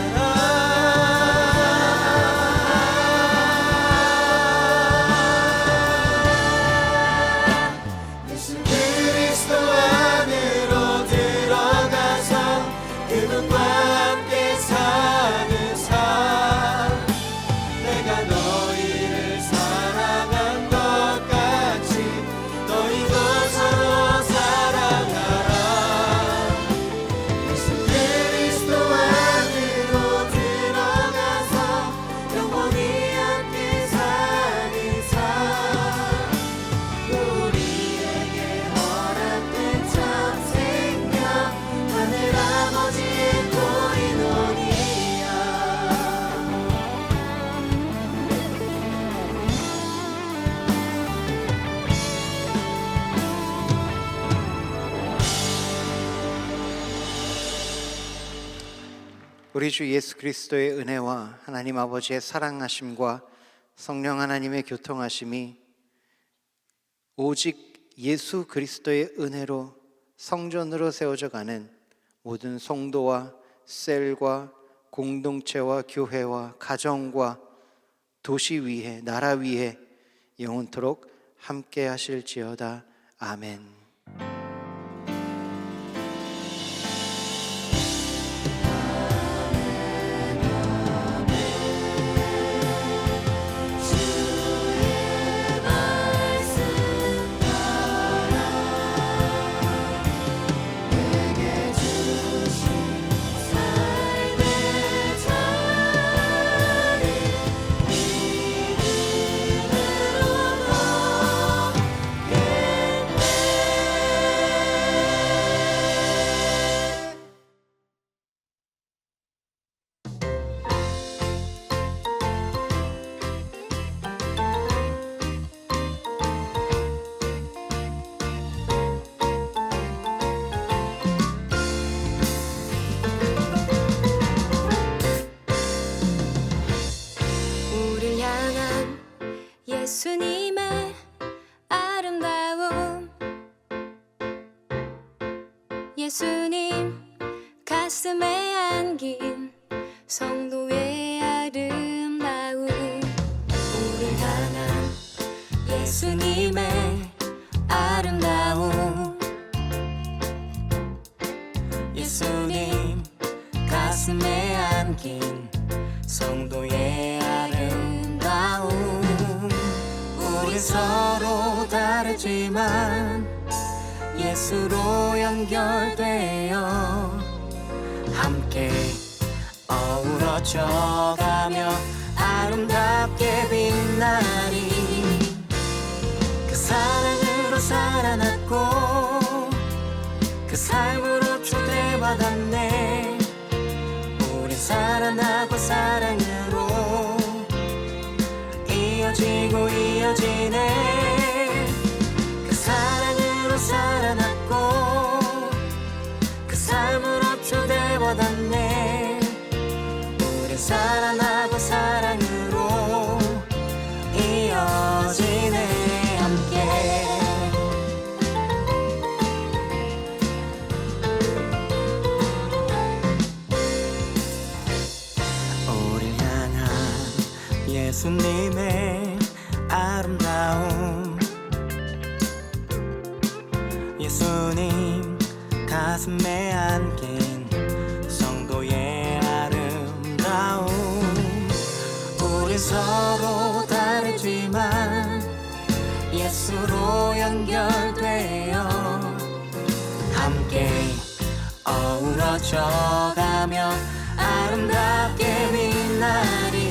예수 그리스도 안으로 들어가서 그분과 함께 사는 삶. 내가 너희를 사랑한 것 같이 너희도 서로 사랑하라. 예수 그리스도 안으로 들어가서 영원히 함께 사는 삶. 우리에게 허락된 참 생명 하늘 아버지의 도리노니야. 우리 주 예수 그리스도의 은혜와 하나님 아버지의 사랑하심과 성령 하나님의 교통하심이 오직 예수 그리스도의 은혜로 성전으로 세워져 가는 모든 성도와 셀과 공동체와 교회와 가정과 도시 위에 나라 위에 영원토록 함께 하실지어다. 아멘. 우릴 향한 예수님의 아름다움. 예수님 가슴에 안긴 성도의 아름다움. 우릴 향한 예수님의 아름다움. 예수님 가슴에 안긴 성도의 아름다움. 우리 서로 다르지만 예수로 연결되어 함께 어우러져 가며 아름답게 빛나리. 그 사랑으로 살아났고 그 삶으로 초대받았네. 우리 살아나고 사랑으로 이어지고 이어지네. 그 사랑으로 살아났고 그 삶으로 초대받았네. 우리 살아나고 사랑으로 이어지네. 함께 가슴에 안긴 성도의 아름다움. 우린 서로 다르지만 예수로 연결되어 함께 어우러져가며 아름답게 빛나리.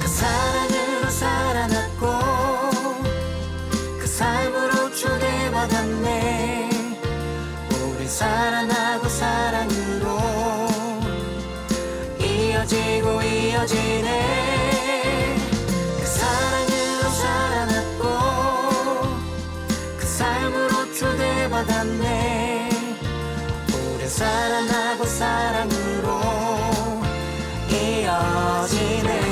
그 사랑으로 살아났고 그 삶으로 초대받았네. 우린 살아나고 사랑으로 이어지고 이어지네. 그 사랑으로 살아났고 그 삶으로 초대받았네. 우린 살아나고 사랑으로 이어지네.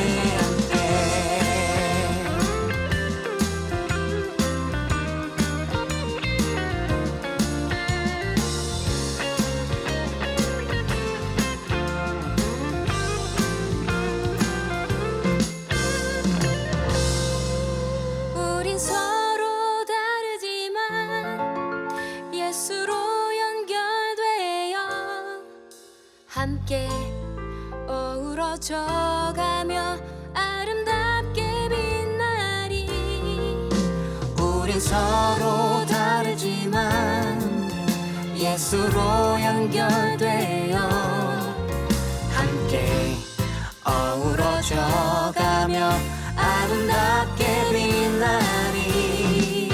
우린 서로 다르지만 예수로 연결되어 함께 어우러져가며 아름답게 빛나리. 우린 서로 다르지만 예수로 연결되어 함께 어우러져가며 아름답게 빛나리.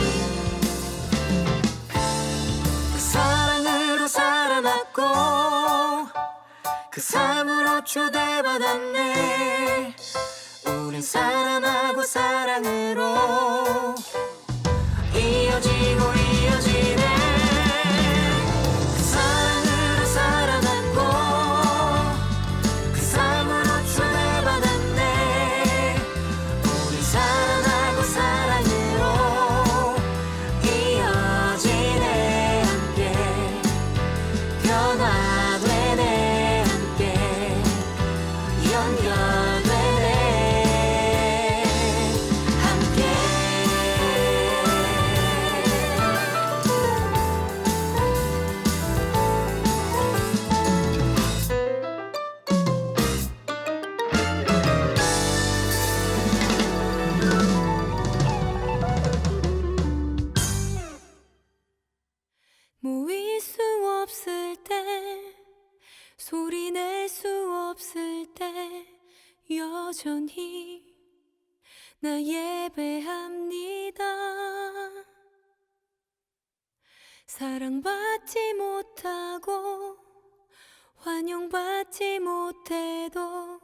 그 사랑으로 살아났고 그 삶으로 초대받았네. 우린 살아나고 사랑으로 이어지고 이어지네. 그 사랑으로 살아났고 그 삶으로 초대받았네. 우린 살아나고 사랑으로 이어지네. 함께 변화되네. 함께 연결되네. 함께 모일 수 없을 때, 소리 낼 수 없을 때 여전히 나 예배합니다. 사랑받지 못하고 환영받지 못해도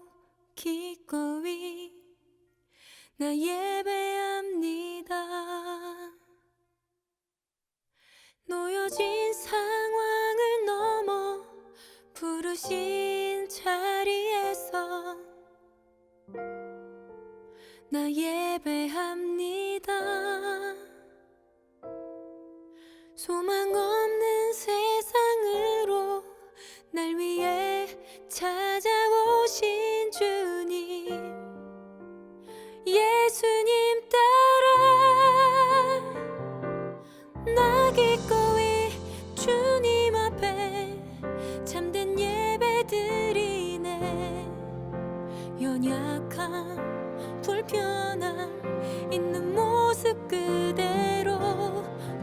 기꺼이 나 예배합니다. 놓여진 상황을 넘어 부르신 자리에서 나 예배합니다. 소망 없는 세상으로 날 위해 찾아오신 주님, 예수님 따라 나 기꺼이 주님 앞에 참된 예배 드리네. 연약함 불편함 있는 모습 그대로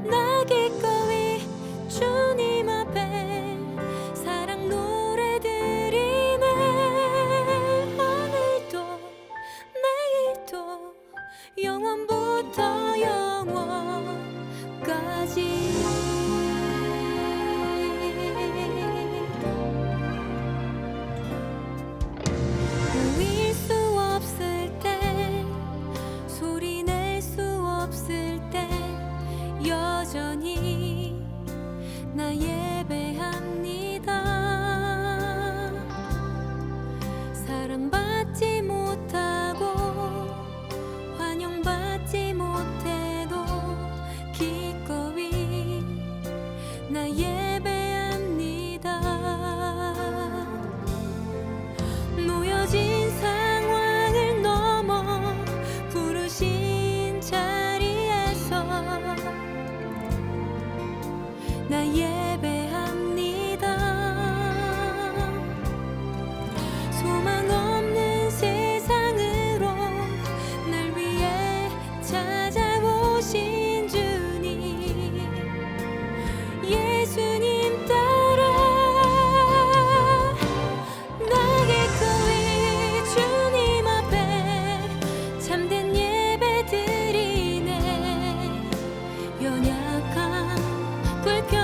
나 기꺼이 주님 앞에 사랑 노래 드리네. 오늘도 내일도 영원부터 영원까지. 보일 수 없을 때, 소리 낼 수 없을 때 여전히 나 예배합니다. 사랑받지 못하고 환영받지 못해도 기꺼이 나 예배합니다. 놓여진 상황을 넘어 부르신 자리에서 나 예배합니다. 소망 없는 세상으로 날 위해 찾아오신 주님, 예수님 따라 나 기꺼이 주님 앞에 참된 예배 드리네. 연약한 불편